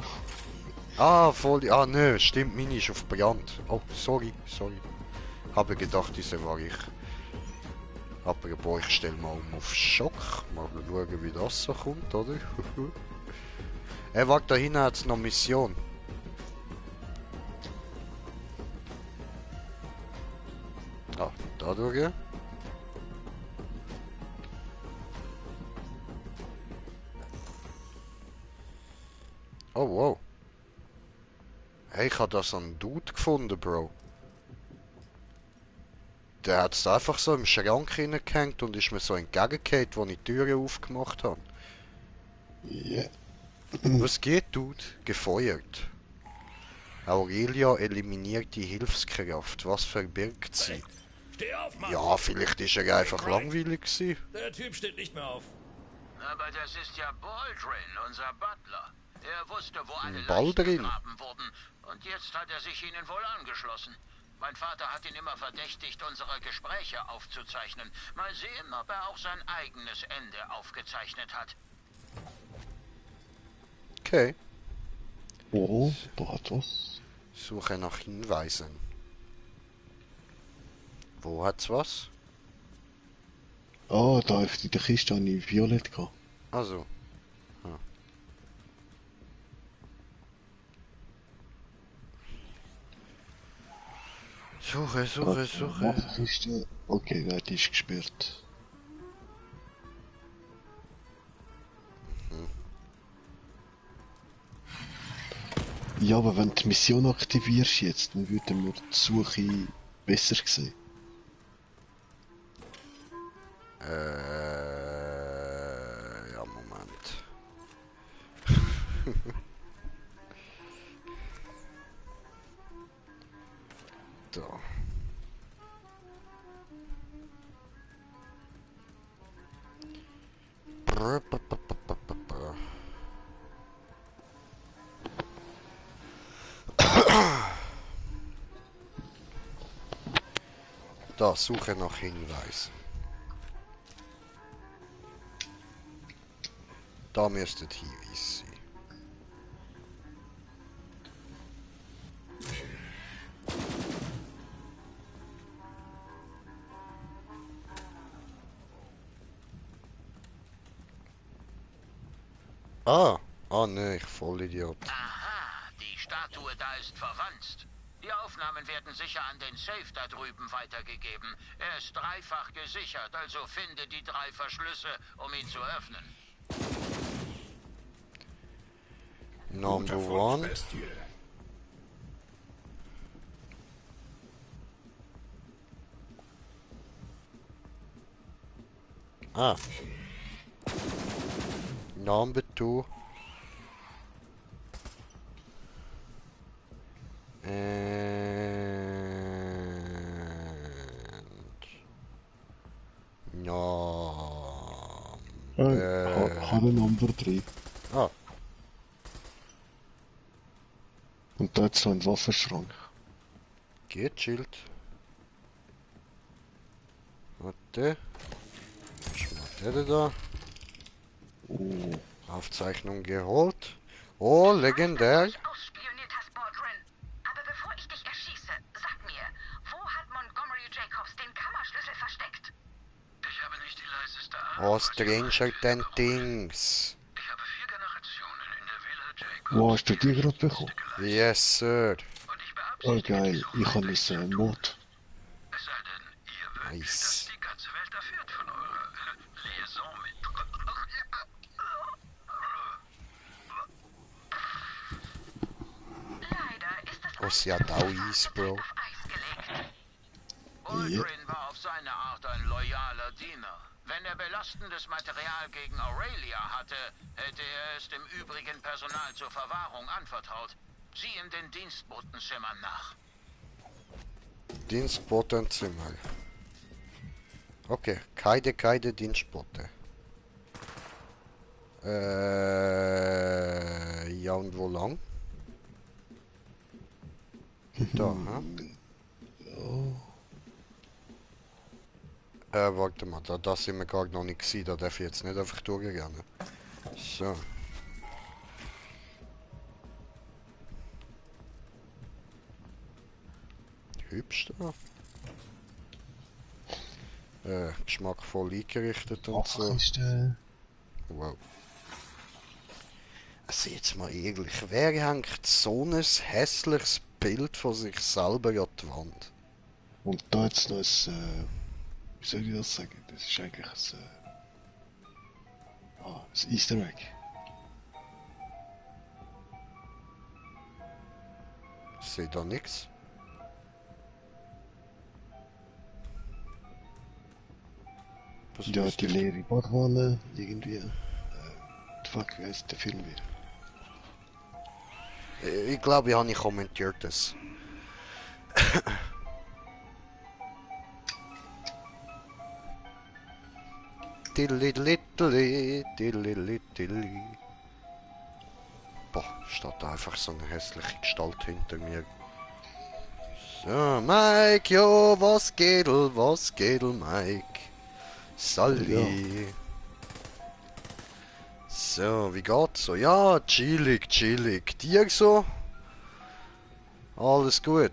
Ah, voll. Ah, nö, stimmt, meine ist auf Brand. Oh, sorry. Habe gedacht, diese war ich. Aber boah, ich stelle mal um auf Schock. Mal schauen, wie das so kommt, oder? Warte, da hinten hat es noch Mission. Ah, da durch. Oh, wow. Hey, ich habe da so einen Dude gefunden, Bro. Der hat es einfach so im Schrank hineingehängt und ist mir so entgegengehauen, wo ich die Türen aufgemacht habe. Ja. Was geht, Dude? Gefeuert. Aurelia eliminiert die Hilfskraft. Was verbirgt sie? Steh auf, Mann! Ja, vielleicht ist er einfach langweilig gewesen. Der Typ steht nicht mehr auf. Aber das ist ja Baldrin, unser Butler. Er wusste, wo alle Leichen Baldrin? begraben wurden. Und jetzt hat er sich ihnen wohl angeschlossen. Mein Vater hat ihn immer verdächtigt, unsere Gespräche aufzuzeichnen. Mal sehen, ob er auch sein eigenes Ende aufgezeichnet hat. Okay. Oh, da hat was. Suche nach Hinweisen. Wo hat's was? Ah, da in der Kiste habe ich Violett gehabt. Also. Suche. Was ist Okay, nein, die ist gesperrt. Ja, aber wenn du die Mission aktivierst jetzt, dann würden wir die Suche besser sehen. Ja, Moment. Da. Da, Suche nach Hinweisen. Da müsste Hinweis sein. Ne, ich Vollidiot. Aha, die Statue da ist verwanzt. Die Aufnahmen werden sicher an den Safe da drüben weitergegeben. Er ist dreifach gesichert, also finde die 3 Verschlüsse, um ihn zu öffnen. Number Guter one. Fuchsbestie. Ah. Number two. And Ich habe eine Nummer 3. Ah, Und da jetzt so ein Waffenschrank. geht, Schild. Warte. Was macht der da? Oh, Aufzeichnung geholt. Oh, legendär. Mich ausspioniert hast, Baldwin. Aber bevor ich dich erschieße, sag mir, wo hat Montgomery Jacobs den Kammerschlüssel versteckt? Ich habe nicht die leiseste Oh, Stranger than Things. Ich habe 4 Generationen in der Villa Jacobs. wo hast du die gerade bekommen? Yes, sir. Und ich Oh beabsichtige geil, dies auch ich habe weiterhin ein Mod. Es sei denn, ihr wünscht, Nice. dass die ganze Welt erfährt von eurer Liaison mit... Leider ist das Oh, sie hat auch Eis, Bro. auf Eis gelegt. Aldrin war auf seine Art ein loyaler Diener. Wenn er belastendes Material gegen Aurelia hatte, hätte er es dem übrigen Personal zur Verwahrung anvertraut. Sieh in den Dienstbotenzimmern nach. Dienstbotenzimmer. Okay, keine Dienstbote. Ja, und wo lang? Da, hä? Warte mal, da sind wir gar noch nicht gewesen, da darf ich jetzt nicht einfach durchrennen. So. Hübsch da. Geschmackvoll eingerichtet und so. Kiste. Wow. Also jetzt mal ehrlich, wer hängt so ein hässliches Bild von sich selber an die Wand? Und da jetzt noch ein, wie soll ich das sagen? Das ist eigentlich ein Easter Egg. Ich sehe da nichts. Was Ja, müsste die ich- leere Badwanne, irgendwie. Fuck, wie heißt der Film wieder? Ich glaube, ich habe nicht kommentiert das. Diddly-diddly. Boah, steht da einfach so eine hässliche Gestalt hinter mir. So, Mike, jo, was geht, Mike? Salli. So, wie geht's so? Ja, chillig. Dir so? Alles gut.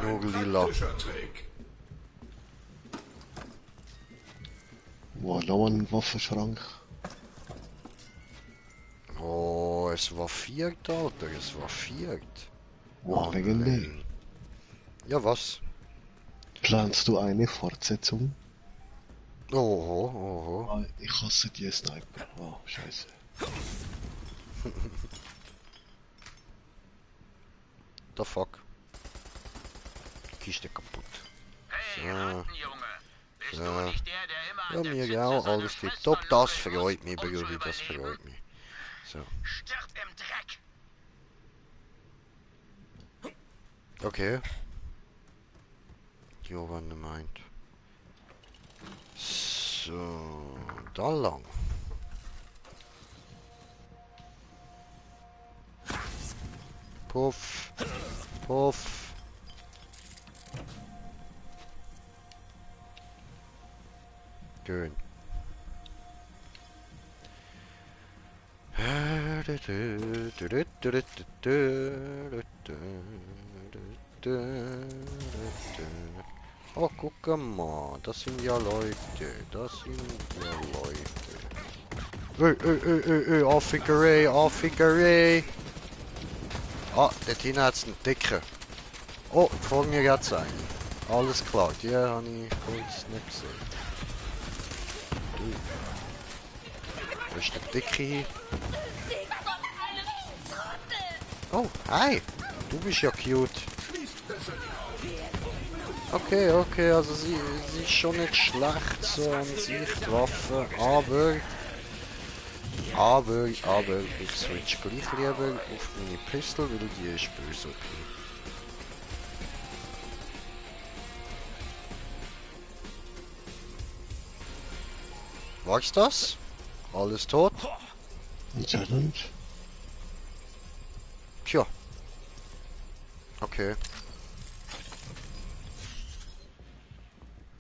Nur lila. Praktischer Trick. Wow, noch ein Waffenschrank. es war viert, Alter, es war viert. Oh, wegen Ja, was? Planst du eine Fortsetzung? Oho, oho. Ah, ich hasse die Sniper. Oh, scheiße. The fuck? Kiste kaputt. Hey, So. Rattenjunge. Bist So. du nicht der, der immer Ja, an der mir Zitze auch, seiner alles Schwester tipptopp. Das luggeln freut muss, mich, um zu Brudi, das überleben? freut mich. So, Stirb im Dreck. okay. Jo, wann meint. So, da lang. Puff, puff. Schön. Oh, guck mal, das sind ja Leute, das sind ja Leute. Affigerei, Affigerei. Ah, dort hinten hat's einen Dicken. Oh, vor mir hat's einen. Alles klar, die habe ich kurz nicht gesehen. Wo ist der Dicke hier? Oh, hi! Du bist ja cute. Okay, okay, also sie ist schon nicht schlecht so an sich, die Waffe, aber ich switch gleich lieber auf meine Pistol, weil die ist böse OP. War's das? Alles tot? Anscheinend. Tja. Okay.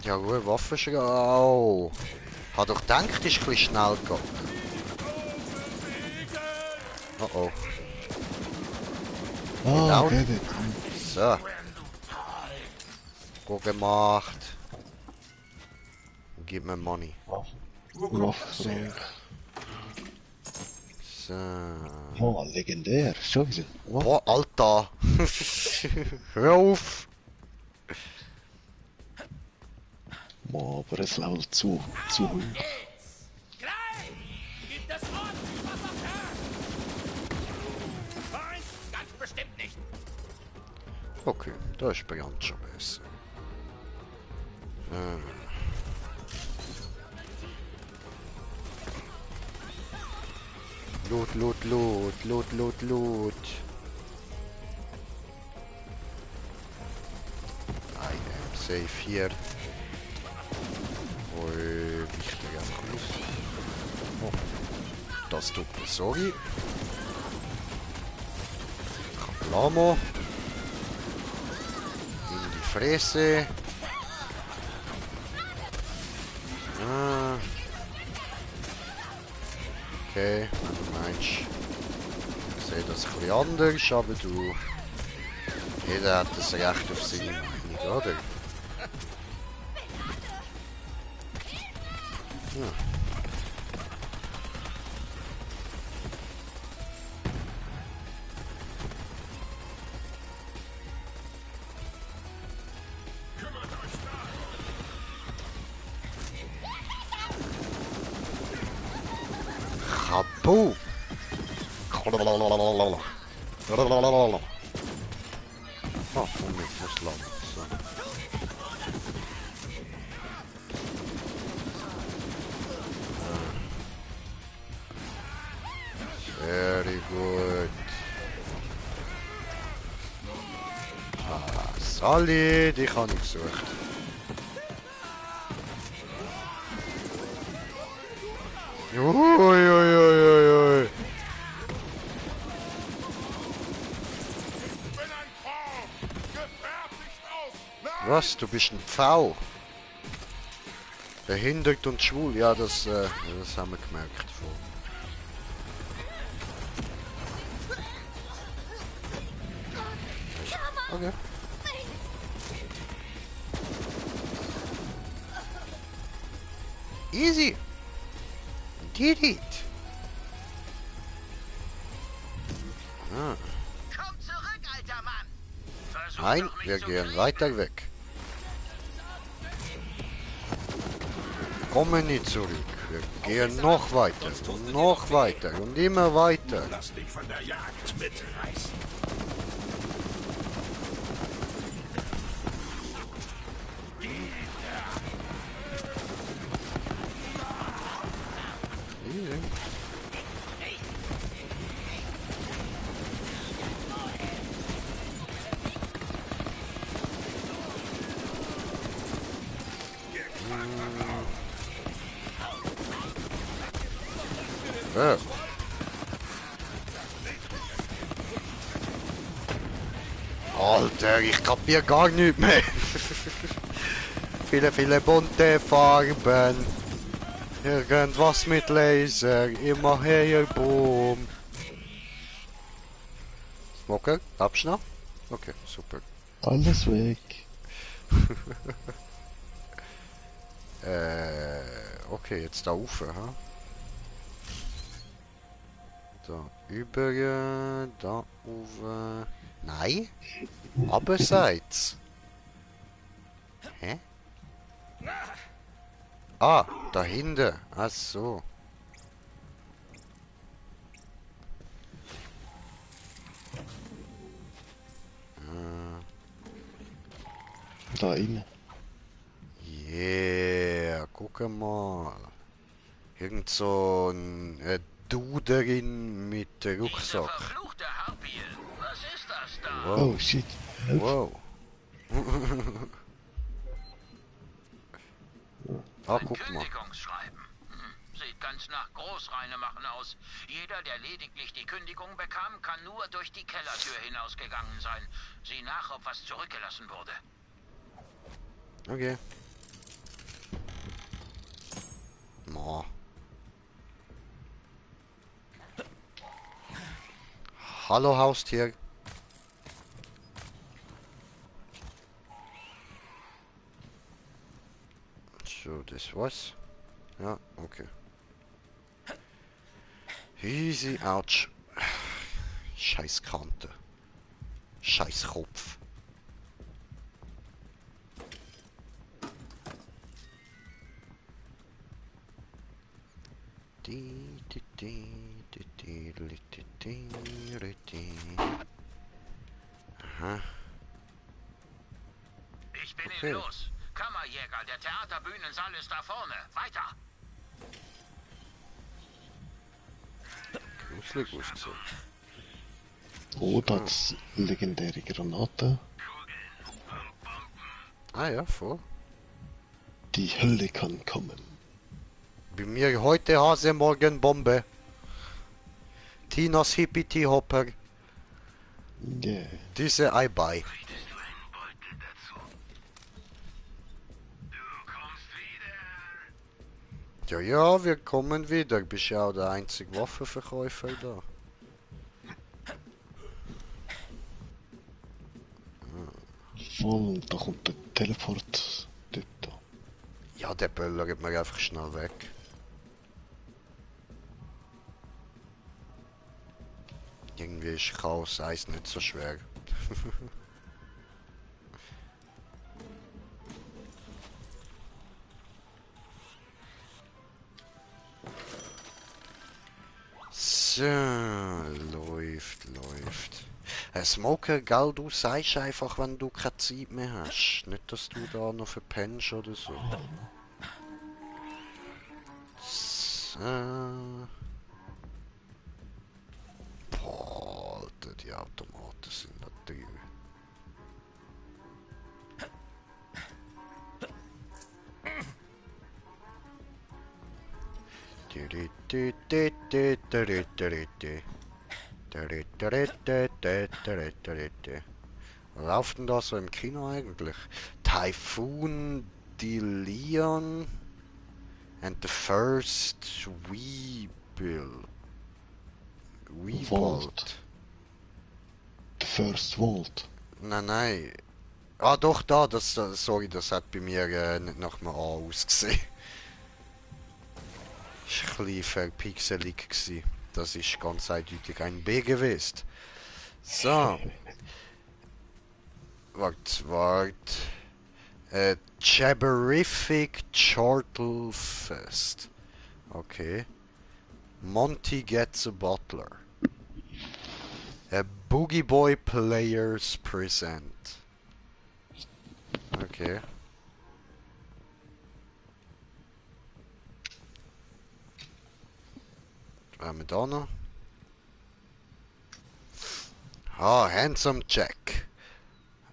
Ja, gut, Waffenschrank. Au. Hat doch gedacht, ist ein bisschen schnell gegangen. Oh oh. Ah, Genau. okay, So. Gut gemacht. Gib mir Money. Waffenschrank. So. Oh, legendär. Schon wieder. Wow. Boah, Alter. Hör auf. Boah, aber es läuft zu hoch. Gleich! Gibt es ordentlich was auf Herz? Nein, ganz bestimmt nicht. Okay, da ist bekannt schon besser. Loot, loot, loot, loot, loot, loot. I am safe hier. Ui, wichtig einfach los. Oh, das tut mir sorry. Kaplamo. In die Fresse. Ah. Okay, wenn du meinst, ich sehe das ein bisschen anders, aber du... Jeder hat das Recht auf seine Meinung, oder? Ja. Chapeau! Oh, Moment, ich muss landen. So. Very good. Ah, Sally, dich habe ich gesucht. Uiuiuiui. Ich bin ein Pfau! Gefertigt aus! Nein! Was? Du bist ein Pfau? Behindert und schwul? Ja, das haben wir gemerkt. Okay. Easy. Did it. Nein, wir gehen weiter weg. Kommen nicht zurück. Wir gehen noch weiter und noch weiter und immer weiter. Lass dich von der Jagd mitreißen. Alter, ich kapier gar nicht mehr. Viele bunte Farben. Irgendwas mit Laser. Immer her, Boom. Smoker, Abschnau? Okay, super. Alles weg. Okay, jetzt da rauf, ha? Da über, da oben. Nein? Aberseits. Hä? Ah, dahinter. Ach so. Da rein. Yeah, guck mal. Irgend so ein Duderin mit Diese Rucksack. verfluchte Harpie. Was ist das da? Wow. Oh shit. Help. Wow. Ah, guck mal. Kündigungsschreiben. Sieht ganz nach Großreinemachen aus. Jeder, der lediglich die Kündigung bekam, kann nur durch die Kellertür hinausgegangen sein. Sieh nach, ob was zurückgelassen wurde. Okay. Ma. Hallo Haustier. So, das war's. Ja, okay. Easy, ouch. Scheiß Kante. Scheiß Kopf. Aha. Ich bin Okay. los. Kammerjäger, der Theaterbühnensaal ist da vorne. Weiter. Gruselig ausgesehen. Oh, das legendäre Granate. Ah ja, voll. Die Hölle kann kommen. Bei mir heute Hase, morgen Bombe. Tinas Hippity-Hopper. Yeah. Diese Ei-Bei. Ja, ja, wir kommen wieder. Bist ja auch der einzige Waffenverkäufer da. Voll, da kommt der Teleport dort. Ja, der böllert mir einfach schnell weg. Irgendwie ist Chaos Eis nicht so schwer. So, läuft. Smoker, gell, du sagst einfach, wenn du keine Zeit mehr hast. Nicht, dass du da noch verpennst oder so. So. Boah, Alter, die Automaten sind da drin. Was läuft denn da so im Kino eigentlich? Typhoon, the Leon and the first Weeble. Weebolt. The First Vault. Nein. Ah doch, da, sorry, das hat bei mir nicht nach einem A ausgesehen. Das war ein bisschen verpixelig gewesen. Das ist ganz eindeutig ein B gewesen. So. Wart. Jabberific Chortle Fest. Okay. Monty gets a butler. A Boogie Boy Players Present. Okay. Was haben wir da noch? Ah, Handsome Jack.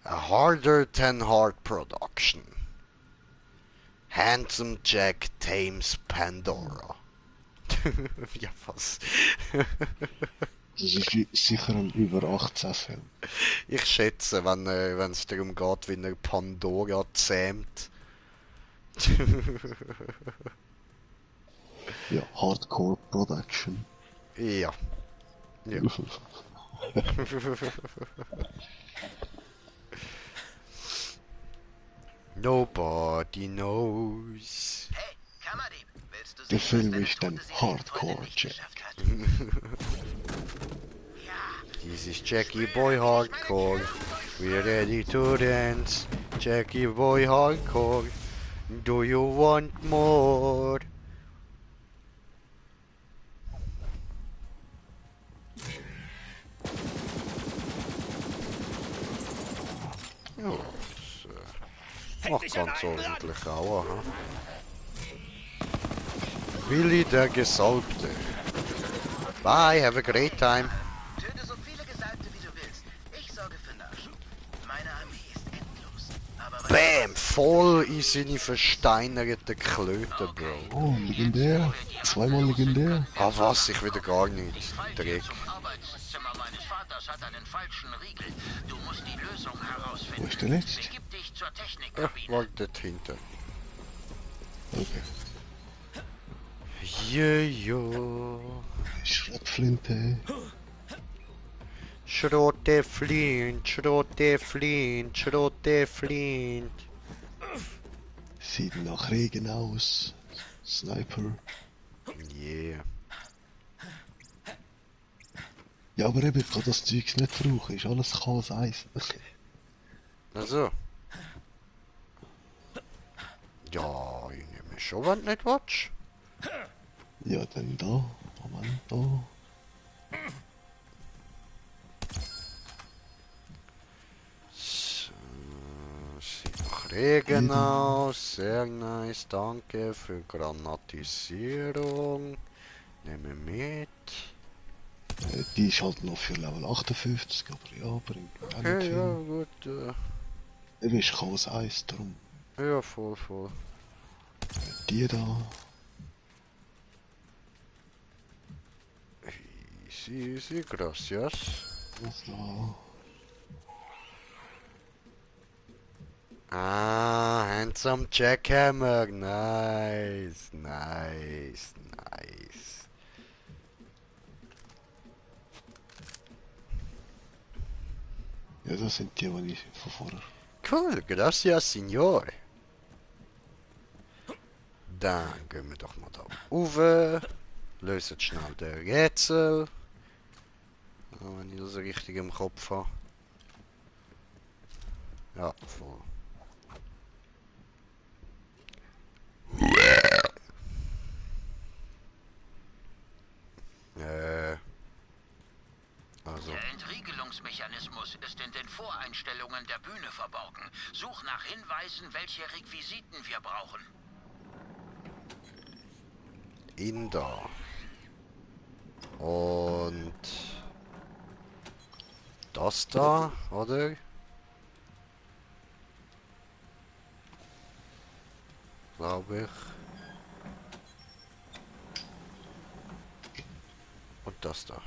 A Harder Than Hard Production. Handsome Jack tames Pandora. Ja, was? Das ist sicher ein über 18 Film. Ich schätze, wenn es darum geht, wie er Pandora zähmt. Ja, Hardcore Production. Ja. Ja. Nobody knows. Hey, Kammerdieb, willst du Der sehen, Film was deine ist dann tote Seelenfreundin Hardcore nicht Jack. geschafft hat? This is Jackie Boy Hardcore. We're ready to dance. Jackie Boy Hardcore. Do you want more? Ja, das macht ganz ordentlich auch, aha. Willi der Gesalbte. Bye, have a great time. Töte so viele Gesalbte, wie du willst. Ich sorge für Nachschub. Meine Armee ist endlos. Aber Bam! Voll in seine versteinerten Klöten, Bro. Oh, legendär. Zweimal legendär. Ah was, ich wieder gar nicht. Dreck. Zum Arbeitszimmer meines Vaters hat einen falschen Riegel. Du musst die Lösung Wo herausfinden. ist der letzte? Begib dich zur Ja, Technikkabine. war dort hinten. Okay. Jojo. Schrotflinte. Schrote Flint, Schrote Flint, Schrote Flint. Sieht nach Regen aus. Sniper. Yeah. Ja, aber eben, ich kann das Zeugs nicht brauchen. Ist alles Chaos 1. Also. Ja, ich nehme schon, wenn du nicht willst. Ja, dann da. Moment, da. So, sieht nach Regen aus. Sehr nice, danke für Granatisierung. Nehme mit. Die ist halt noch für Level 58, aber ja, bringt mir auch nicht Okay, ja, viel. gut. Eben ist Chaos 1, darum. Ja, voll, voll. Die da. Easy, easy, gracias. Das da. Ah, Handsome Jackhammer. Nice, nice, nice. Ja, das sind die, die ich von vorher. Cool, gracias, Signore. Dann gehen wir doch mal da rauf. Lösen schnell den Rätsel. Wenn ich das richtig im Kopf habe. Ja, voll. Also. Der Entriegelungsmechanismus ist in den Voreinstellungen der Bühne verborgen. Such nach Hinweisen, welche Requisiten wir brauchen. In da. Und das da, oder? Glaube ich. Und das da.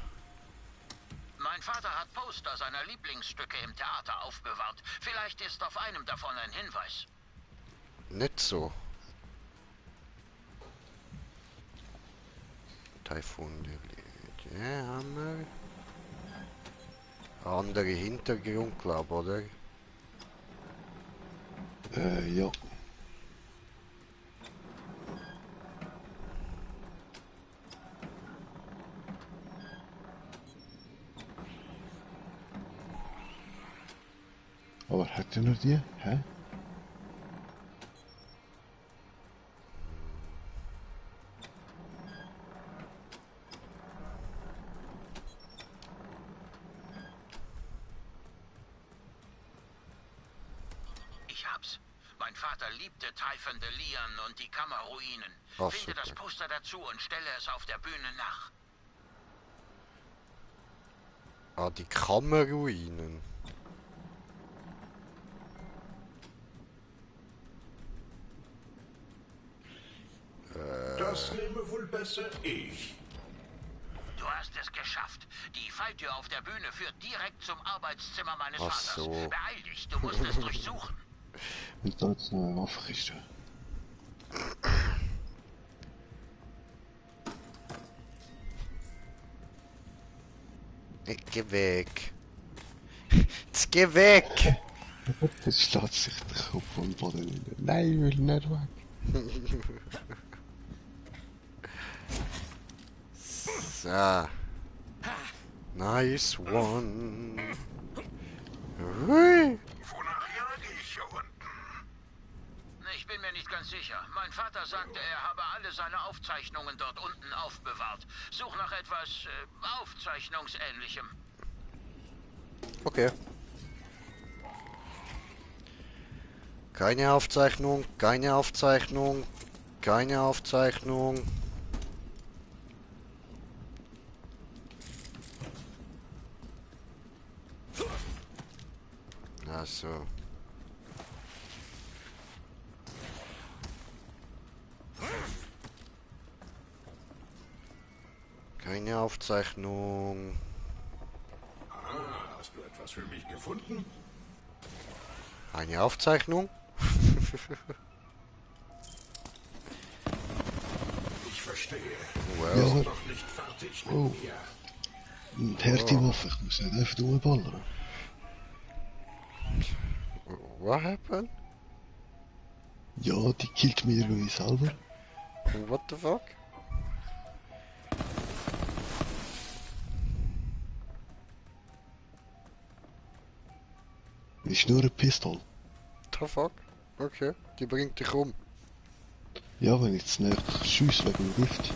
Mein Vater hat Poster seiner Lieblingsstücke im Theater aufbewahrt. Vielleicht ist auf einem davon ein Hinweis. Nicht so. Taifun der ja, haben wir. Andere Hintergrund, glaube oder? Ja. Aber hat er nur die? Hä? Ich hab's. Mein Vater liebte Typhon de Leon und die Kammerruinen. Ach, Finde das super. Poster dazu und stelle es auf der Bühne nach. Ah, die Kammerruinen. Das nehme wohl besser ich. Du hast es geschafft. Die Falltür auf der Bühne führt direkt zum Arbeitszimmer meines Ach Vaters. so. Beeil dich, du musst es durchsuchen. Und da jetzt noch eine Waffenkiste. Geh weg. Jetzt geh weg. Jetzt schlägt sich der Kopf vom Boden rein. Nein, ich will nicht weg. So. Nice one. Hui. Wonach jage ich hier unten? Ich bin mir nicht ganz sicher. Mein Vater sagte, er habe alle seine Aufzeichnungen dort unten aufbewahrt. Such nach etwas Aufzeichnungsähnlichem. Okay. Keine Aufzeichnung, keine Aufzeichnung, keine Aufzeichnung. Ach so. Keine Aufzeichnung. Ah, hast du etwas für mich gefunden? Eine Aufzeichnung? Ich verstehe. Well. Ja, aber Noch nicht fertig mit Oh. mir. eine harte Waffe, ich muss nicht einfach rumballern. What happened? Ja, die killt mir irgendwie selber. What the fuck? Ist nur eine Pistole. The fuck? Okay, die bringt dich um. Ja, wenn ich jetzt nicht schiesse wegen dem Gift.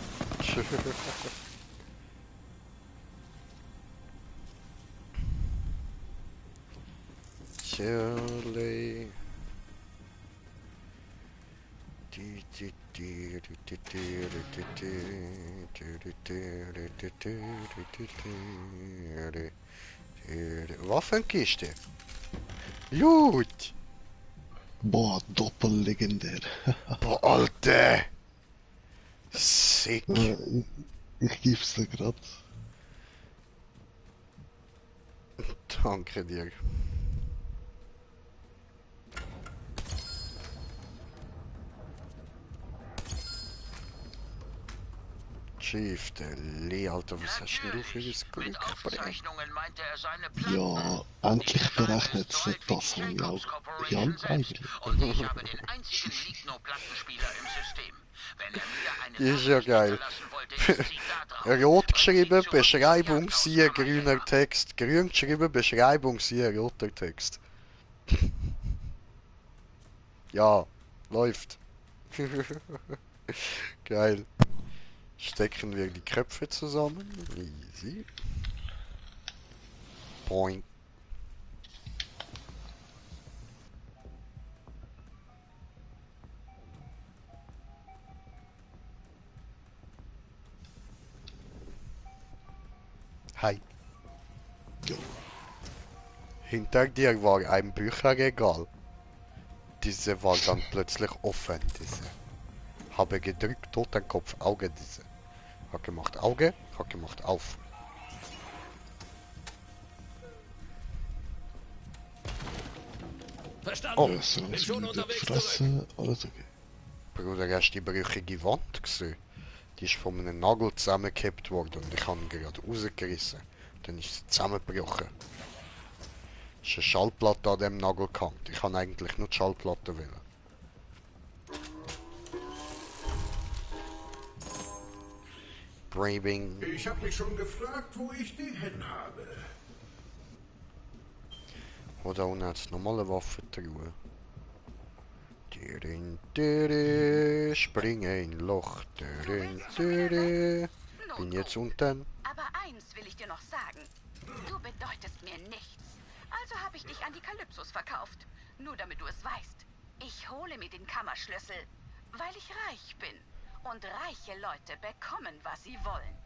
Shirley. Waffenkiste. Loot. Boah, doppellegendär. Boah, Alter. Sick. Ich geb's dir grad. Danke dir. Chief, der Lee, Alter, was hast denn du für ein Mit Glück, Bro? Aufzeichnungen meinte er seine Platten. Ja, endlich berechnet es das, habe ich auch bekannt eigentlich. Und ich habe den einzigen Ligno-Plattenspieler im System. Wenn er mir eine Ist ja Nachricht geil. hinterlassen wollte, ist sie da drauf. Rot geschrieben, Zurück Beschreibung, ins siehe Jagdhaus grüner kann man Text. Grün geschrieben, Beschreibung, siehe roter Text. Ja, läuft. Geil. Stecken wir die Köpfe zusammen. Easy. Point. Hi. Ja. Hinter dir war ein Bücherregal. Diese war dann plötzlich offen, diese. Habe gedrückt, Totenkopf, Auge, diese. Hat gemacht Auge, hat gemacht auf. Verstanden. Oh. Ja, so Bin was schon wie unterwegs fressen, alles okay. Bruder, hast du die brüchige Wand gesehen? Die ist von einem Nagel zusammengekippt worden und ich habe ihn gerade rausgerissen. Dann ist sie zusammengebrochen. Es ist eine Schallplatte an dem Nagel gehängt. Ich kann eigentlich nur die Schallplatte wählen. Braving. Ich habe mich schon gefragt, wo ich die hin habe. Oh, da unten hat es normale Waffentruhe. Tirin, tiri, springe in Loch. Tirin, tiri. Nun Bin jetzt gut. unten. Aber eins will ich dir noch sagen. Du bedeutest mir nichts. Also habe ich dich an die Kalypsos verkauft. Nur damit du es weißt. Ich hole mir den Kammerschlüssel, weil ich reich bin. Und reiche Leute bekommen, was sie wollen.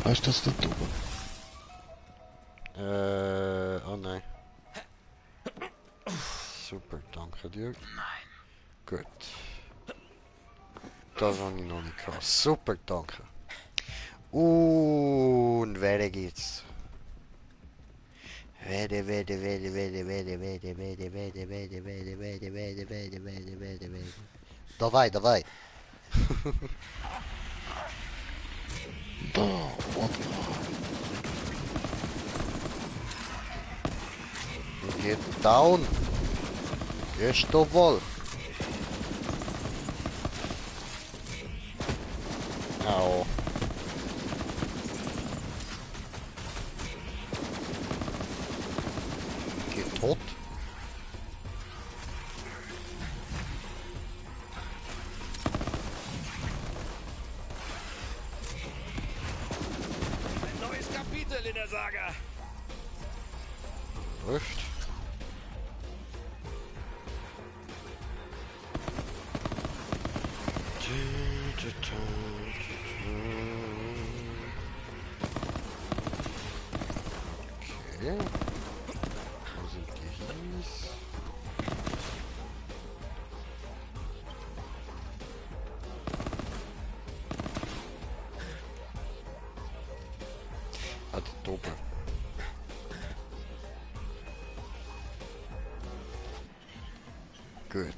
Weißt du das da drüben? Oh nein. Super, danke dir. Nein. Gut. Das habe ich noch nicht gehabt. Super, danke. Und weiter geht's. Weiter. Давай. Da, Wodka. Get down. Jest to wohl. Au. Geht tot. Ein neues Kapitel in der Saga. Läuft. Okay. Wo sind die Hies? Ah, die Dope. Gut.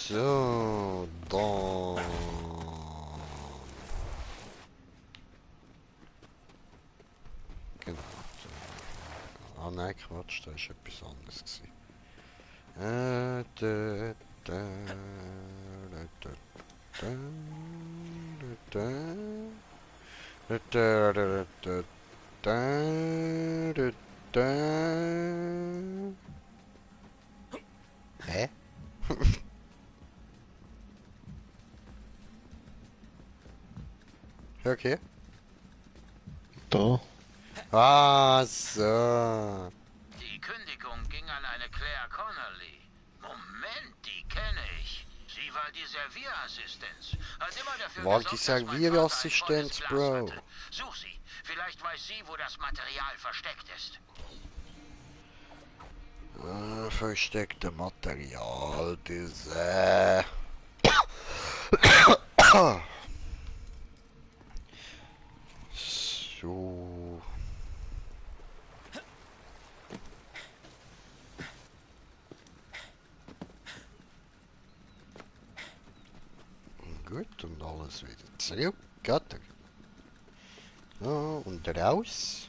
So, dann. Genau. Ah nein, Quatsch, da ist etwas anderes gewesen. Hä? Okay. Da. Ah, so. Die Kündigung ging an eine Claire Connolly. Moment, die kenne ich. Sie war die Servierassistenz. Hat immer dafür War gesorgt, die dass mein Vater ein Servierassistenz, volles Glas Bro? hatte. Such sie. Vielleicht weiß sie, wo das Material versteckt ist. Versteckte Material, So. Gut, und alles wieder zurück. Geht er. Ja, und raus.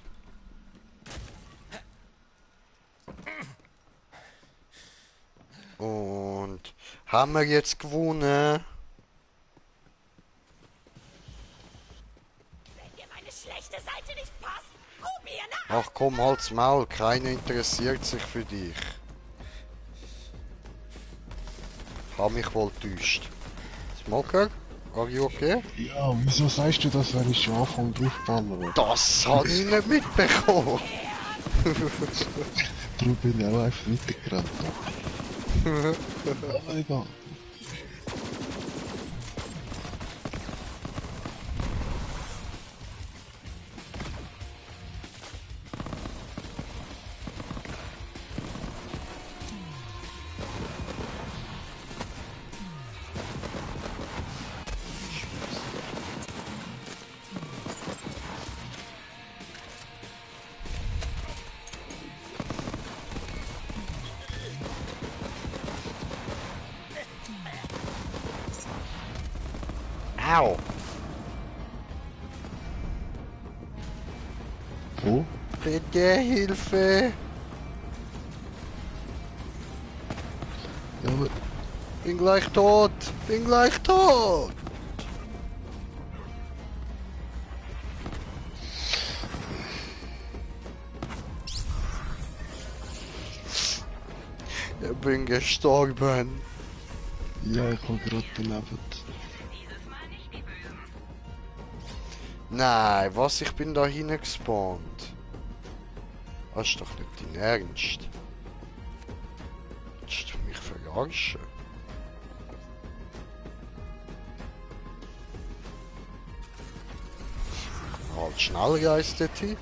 Und haben wir jetzt gewonnen? Wenn dir meine schlechte Seite nicht passt, probier nach. Ach komm, halt's Maul, keiner interessiert sich für dich. Hab mich wohl täuscht. Smoker, are you okay? Ja, wieso sagst du das, wenn ich schon anfange draufballern? Das hab ich nicht mitbekommen. Darum bin ich auch einfach weitergerannt. Aber egal. Au. Wo? Bitte Hilfe. Ja, aber Bin gleich tot. Bin gleich tot. Ich bin gestorben. Ja, ich habe gerade daneben. Nein, was? Ich bin da hingespawnt. Das ist doch nicht dein Ernst. Willst du mich verarschen? Halt schnell, Geist, dorthin.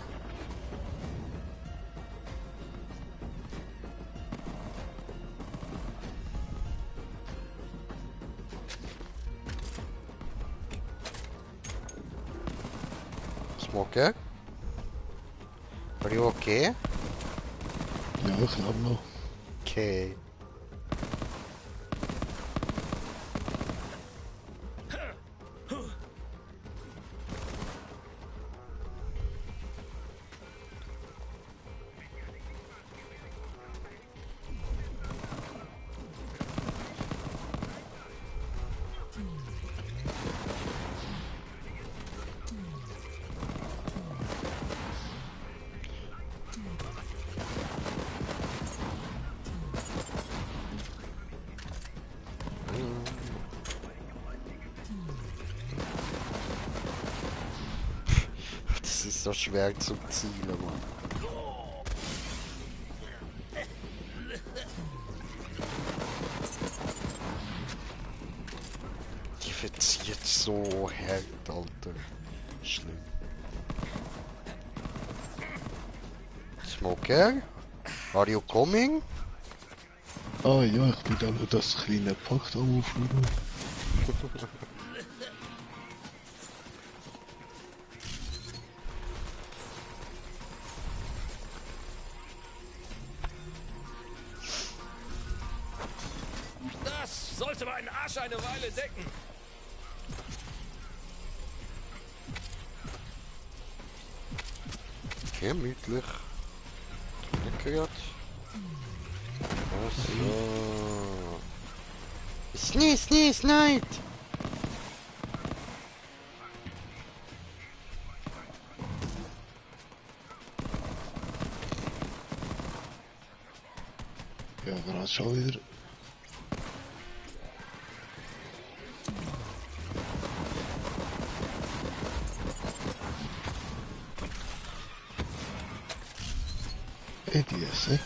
Smoker? Are you okay? Ja, ich glaube noch. Okay. Das ist so schwer zu zielen, Mann. Die verzieht so hart, Alter. Schlimm. Smoker? Are you coming? Ah ja, ich bin da nur das kleine Pakt am Aufnehmen. Das sollte meinen Arsch eine Weile decken. Gemütlich. Lecker. So. Sneeze, nein! Ja, gerade schon wieder. Die Säck.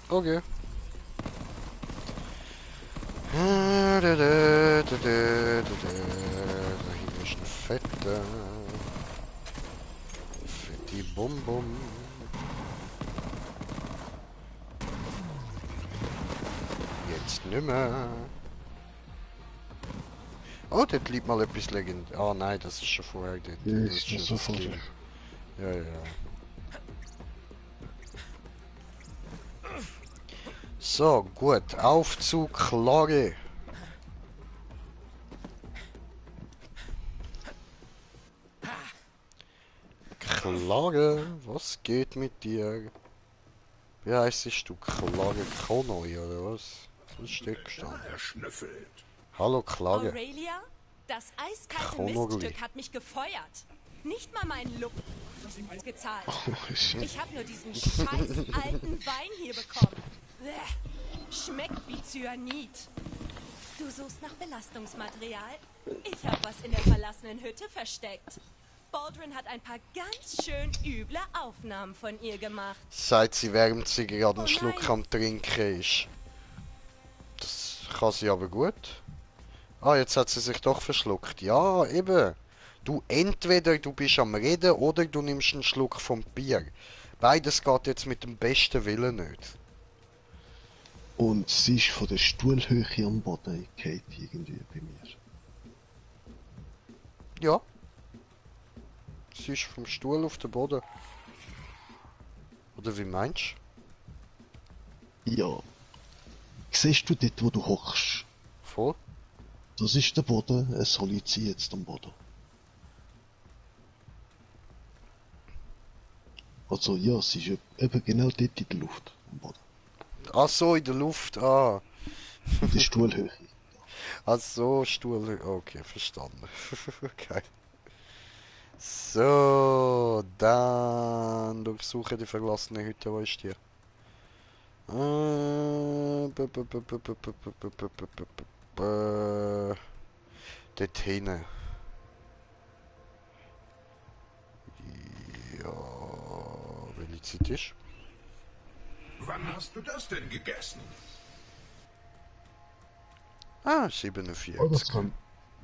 Okay. Da hinten ist ein fetter. Fetti Bum. Jetzt nimmer. Oh, dort liegt mal etwas legend. Ah nein, das ist schon vorher dort. Ja, Das ist schon das sofort. Skin. Ja. So, gut. Aufzug, Klage. Klage, was geht mit dir? Wie heißt du? Klage Konoi oder was? Was steht gestanden? Er schnüffelt. Hallo Klage. Aurelia, das eiskalte Konogli. Miststück hat mich gefeuert. Nicht mal meinen Look gezahlt. Oh, shit. Ich habe nur diesen scheiß alten Wein hier bekommen. Bäh. Schmeckt wie Cyanid. Du suchst nach Belastungsmaterial? Ich habe was in der verlassenen Hütte versteckt. Baldwin hat ein paar ganz schön üble Aufnahmen von ihr gemacht. Seit sie während sie gerade einen Oh Schluck nein. am Trinken ist. Das kann sie aber gut. Ah, jetzt hat sie sich doch verschluckt. Ja, eben. Du, entweder du bist am Reden oder du nimmst einen Schluck vom Bier. Beides geht jetzt mit dem besten Willen nicht. Und sie ist von der Stuhlhöhe am Boden gefallen, irgendwie bei mir. Ja. Sie ist vom Stuhl auf den Boden. Oder wie meinst Ja. Siehst du dort, wo du hockst? du? Voll? Das ist der Boden, es soll ich jetzt am Boden. Also ja, es ist eben genau dort in der Luft. Am Boden. Ach so, in der Luft, ah. In der Stuhlhöhe. Ach so, Stuhl, okay, verstanden. Geil. So, dann durchsuche die verlassene Hütte, wo ist die? Dort hinten. Ja, welche Zeit ist? Wann hast du das denn gegessen? Ah, Oh, 47.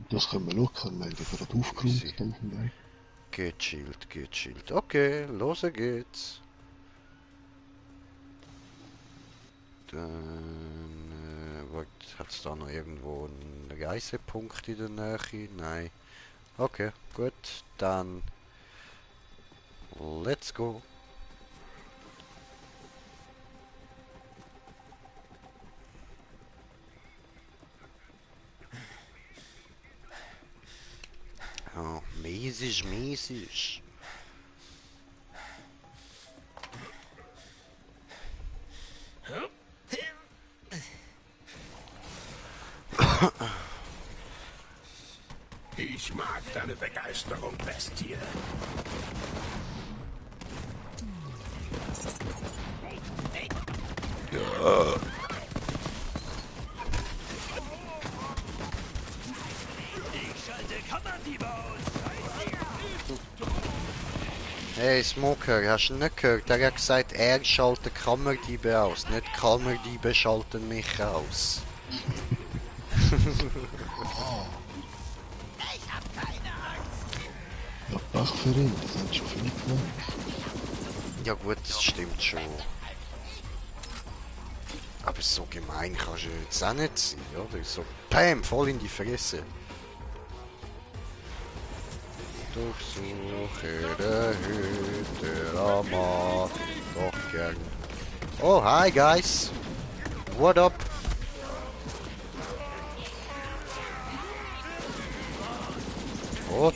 das können wir locker melden. Gerade aufgeräumt auf dem Weg. Gechillt, gechillt. Okay, los geht's. Dann, hat's da noch irgendwo einen Reisepunkt in der Nähe? Nein. Okay, gut, dann let's go. Oh, mäßig, mäßig. Ich mag deine Begeisterung, Bestie. Hey Smoker, hast du nicht gehört? Der hat gesagt, er schaltet Kammerdiebe aus, nicht Kammerdiebe schalten mich aus. Ja, Pech für ihn, das hat schon viel gemacht. Ja gut, das stimmt schon. Aber so gemein kannst du jetzt auch nicht sein, oder? So, bam, voll in die Fresse. Durchsuche der Hütte, da mag ich doch gern. Oh, hi guys. What up? Tot.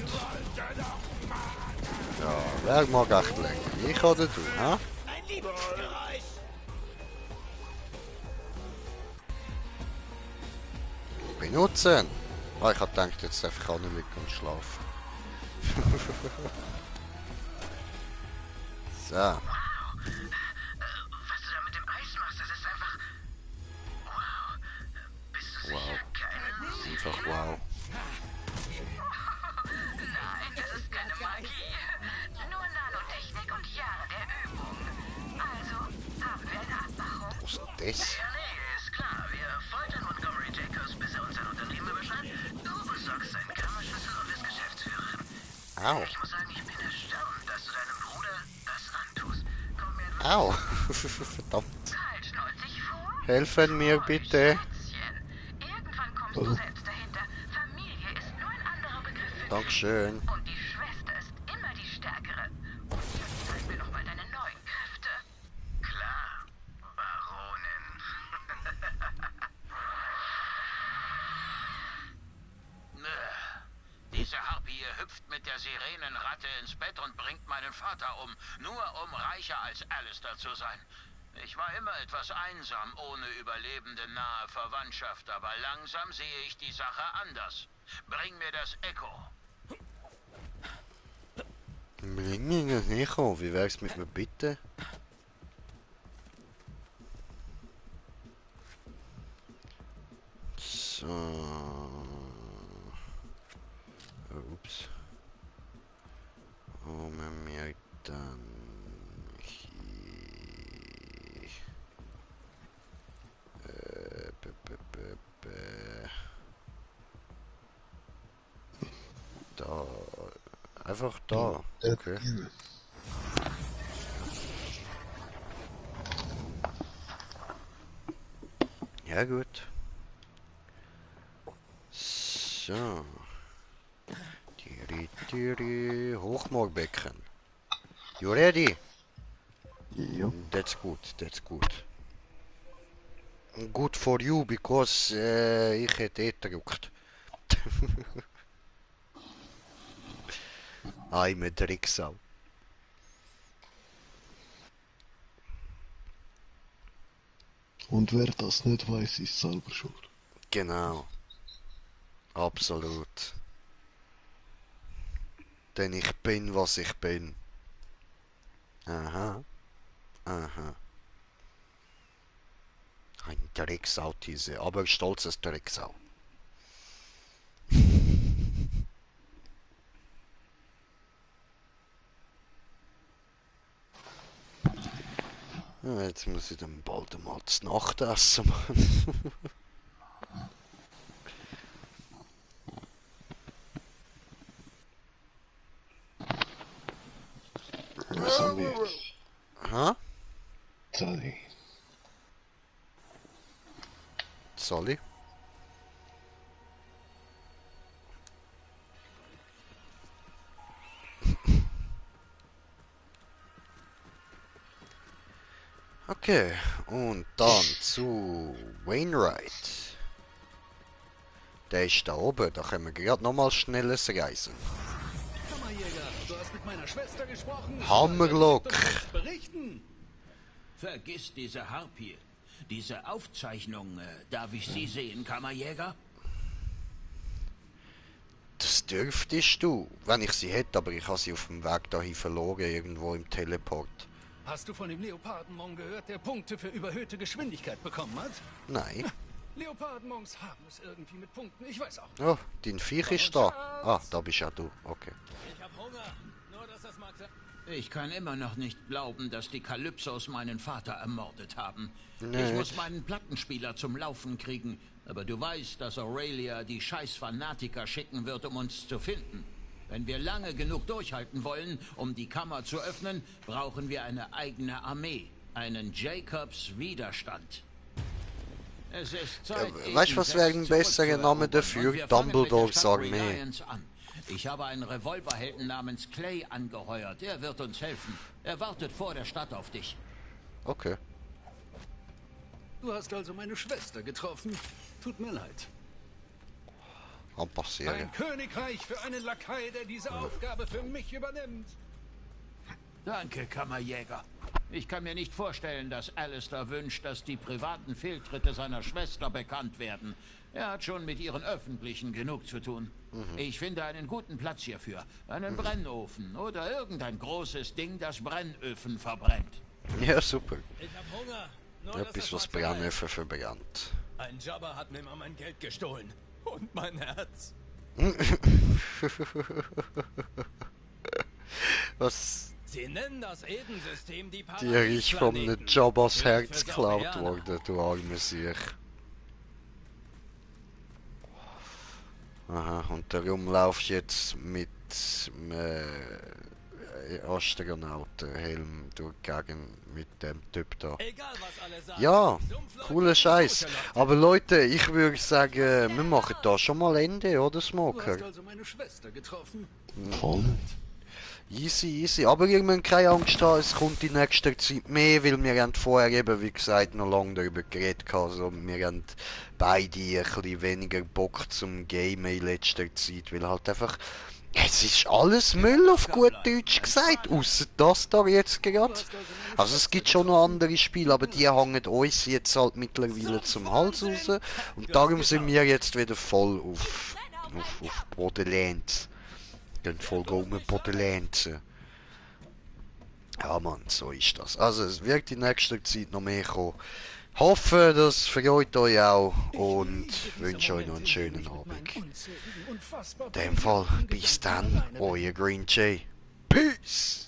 Ja, wer mag echt länger? Ich oder du, hä? Benutzen! Ah, ich hab gedacht, jetzt darf ich liegen und schlafen. So. Was du da mit dem Eis machst, das ist einfach... Wow. Bist du Wow. sicher? Keine Musik? Einfach wow. Nein, das ist keine Magie. Nur Nanotechnik und Jahre der Übung. Also, haben wir eine Abmachung? Was ist das? Ja, nee, ist klar. Wir foltern Montgomery Jacobs, bis er uns sein Unternehmen überschreibt. Du besorgst seinen Kammerschlüssel und wirst Geschäftsführerin. Au. Ich muss sagen, ich bin erstaunt, dass du deinem Bruder das antust. Komm mir du Au. Verdammt. Halt, schnolz dich vor. Helfen mir bitte. Schätzchen. Irgendwann kommst du selbst dahinter. Familie ist nur ein anderer Begriff für Dankeschön. Und die Schwester ist immer die stärkere. Und jetzt zeig mir noch mal deine neuen Kräfte. Klar, Baronin. Diese Harpie hüpft mit der Sirenenratte ins Bett und bringt meinen Vater um, nur um reicher als Alistair zu sein. Ich war immer etwas einsam, ohne überlebende nahe Verwandtschaft, aber langsam sehe ich die Sache anders. Bring mir das Echo. Bring mir das Echo. Wie wär's mit mir bitte? So. Ups. Oh, man merkt dann hier. Da. Einfach da. Okay. Ja gut. So. Hochmoorbecken. You ready? Ja. That's good, that's good. Good for you, because ich hätte eh gedruckt. I'm a Drecksau. Und wer das nicht weiß, ist selber schuld. Genau. Absolut. Denn ich bin, was ich bin. Aha. Aha. Ein Drecksau diese, aber ein stolzes Drecksau. Ja, jetzt muss ich dann bald mal zur Nacht essen. Wo sind wir? Hä? Sally. Soll Okay, und dann zu Wainwright. Der ist da oben, da können wir gerade nochmal schnelles Reisen. Kammerjäger, du hast mit meiner Schwester gesprochen. Hammerlock! Berichten. Vergiss diese Harpie. Diese Aufzeichnung, darf ich sie sehen, Kammerjäger? Das dürftest du, wenn ich sie hätte, aber ich habe sie auf dem Weg dahin verloren, irgendwo im Teleport. Hast du von dem Leopardenmon gehört, der Punkte für überhöhte Geschwindigkeit bekommen hat? Nein. Leopardenmons haben es irgendwie mit Punkten, ich weiß auch nicht. Oh, dein Viech ist da. Ah, da bist ja du. Okay. Ich hab Hunger. Nur, dass das mag sein. Ich kann immer noch nicht glauben, dass die Kalypsos meinen Vater ermordet haben. Nee. Ich muss meinen Plattenspieler zum Laufen kriegen. Aber du weißt, dass Aurelia die scheiß Fanatiker schicken wird, um uns zu finden. Wenn wir lange genug durchhalten wollen, um die Kammer zu öffnen, brauchen wir eine eigene Armee. Einen Jacobs-Widerstand. Es ist Zeit, weißt du, was wäre ein besserer Name dafür? Dumbledores Armee. Reliance an. Ich habe einen Revolverhelden namens Clay angeheuert. Er wird uns helfen. Er wartet vor der Stadt auf dich. Okay. Du hast also meine Schwester getroffen. Tut mir leid. Kann passieren. Ein Königreich für einen Lakai, der diese Aufgabe für mich übernimmt. Danke, Kammerjäger. Ich kann mir nicht vorstellen, dass Alistair wünscht, dass die privaten Fehltritte seiner Schwester bekannt werden. Er hat schon mit ihren öffentlichen genug zu tun. Ich finde einen guten Platz hierfür. Einen Brennofen oder irgendein großes Ding, das Brennöfen verbrennt. Ja, super. Ich hab Hunger. Nur, dass Etwas, das was mag sein. Brennöfen verbrannt. Ein Jobber hat mir mal mein Geld gestohlen. Und mein Herz. Was? Sie nennen das Edensystem die Dir ist vom Paradiesplaneten. Jobbers Herz Für geklaut Saurianer. worden, du arme Sieg. Aha, und darum laufst du jetzt mit Astronautenhelm durch die Gegend mit dem Typ da. Egal, was alle sagen. Ja, Sumpfleute cooler sind Scheiß. gute Leute. Aber Leute, ich würde sagen, wir machen da schon mal Ende, oder Du hast Smoker? also meine Schwester getroffen. Voll. Easy, easy. Aber ihr müsst keine Angst haben, es kommt in nächster Zeit mehr, weil wir haben vorher eben, wie gesagt, noch lange darüber geredet. Also wir haben beide ein bisschen weniger Bock zum Gamen in letzter Zeit, weil halt einfach, es ist alles Müll auf gut Deutsch gesagt, ausser das da jetzt gerade. Also es gibt schon noch andere Spiele, aber die hängen uns jetzt halt mittlerweile zum Hals raus. Und darum sind wir jetzt wieder voll auf Borderlands. Gehen voll um Borderlands. Ja Mann, so ist das. Also es wird in nächster Zeit noch mehr kommen. Hoffe, das freut euch auch und wünsche euch noch einen schönen Abend. In dem Fall, bis dann, euer Green Jay. Peace!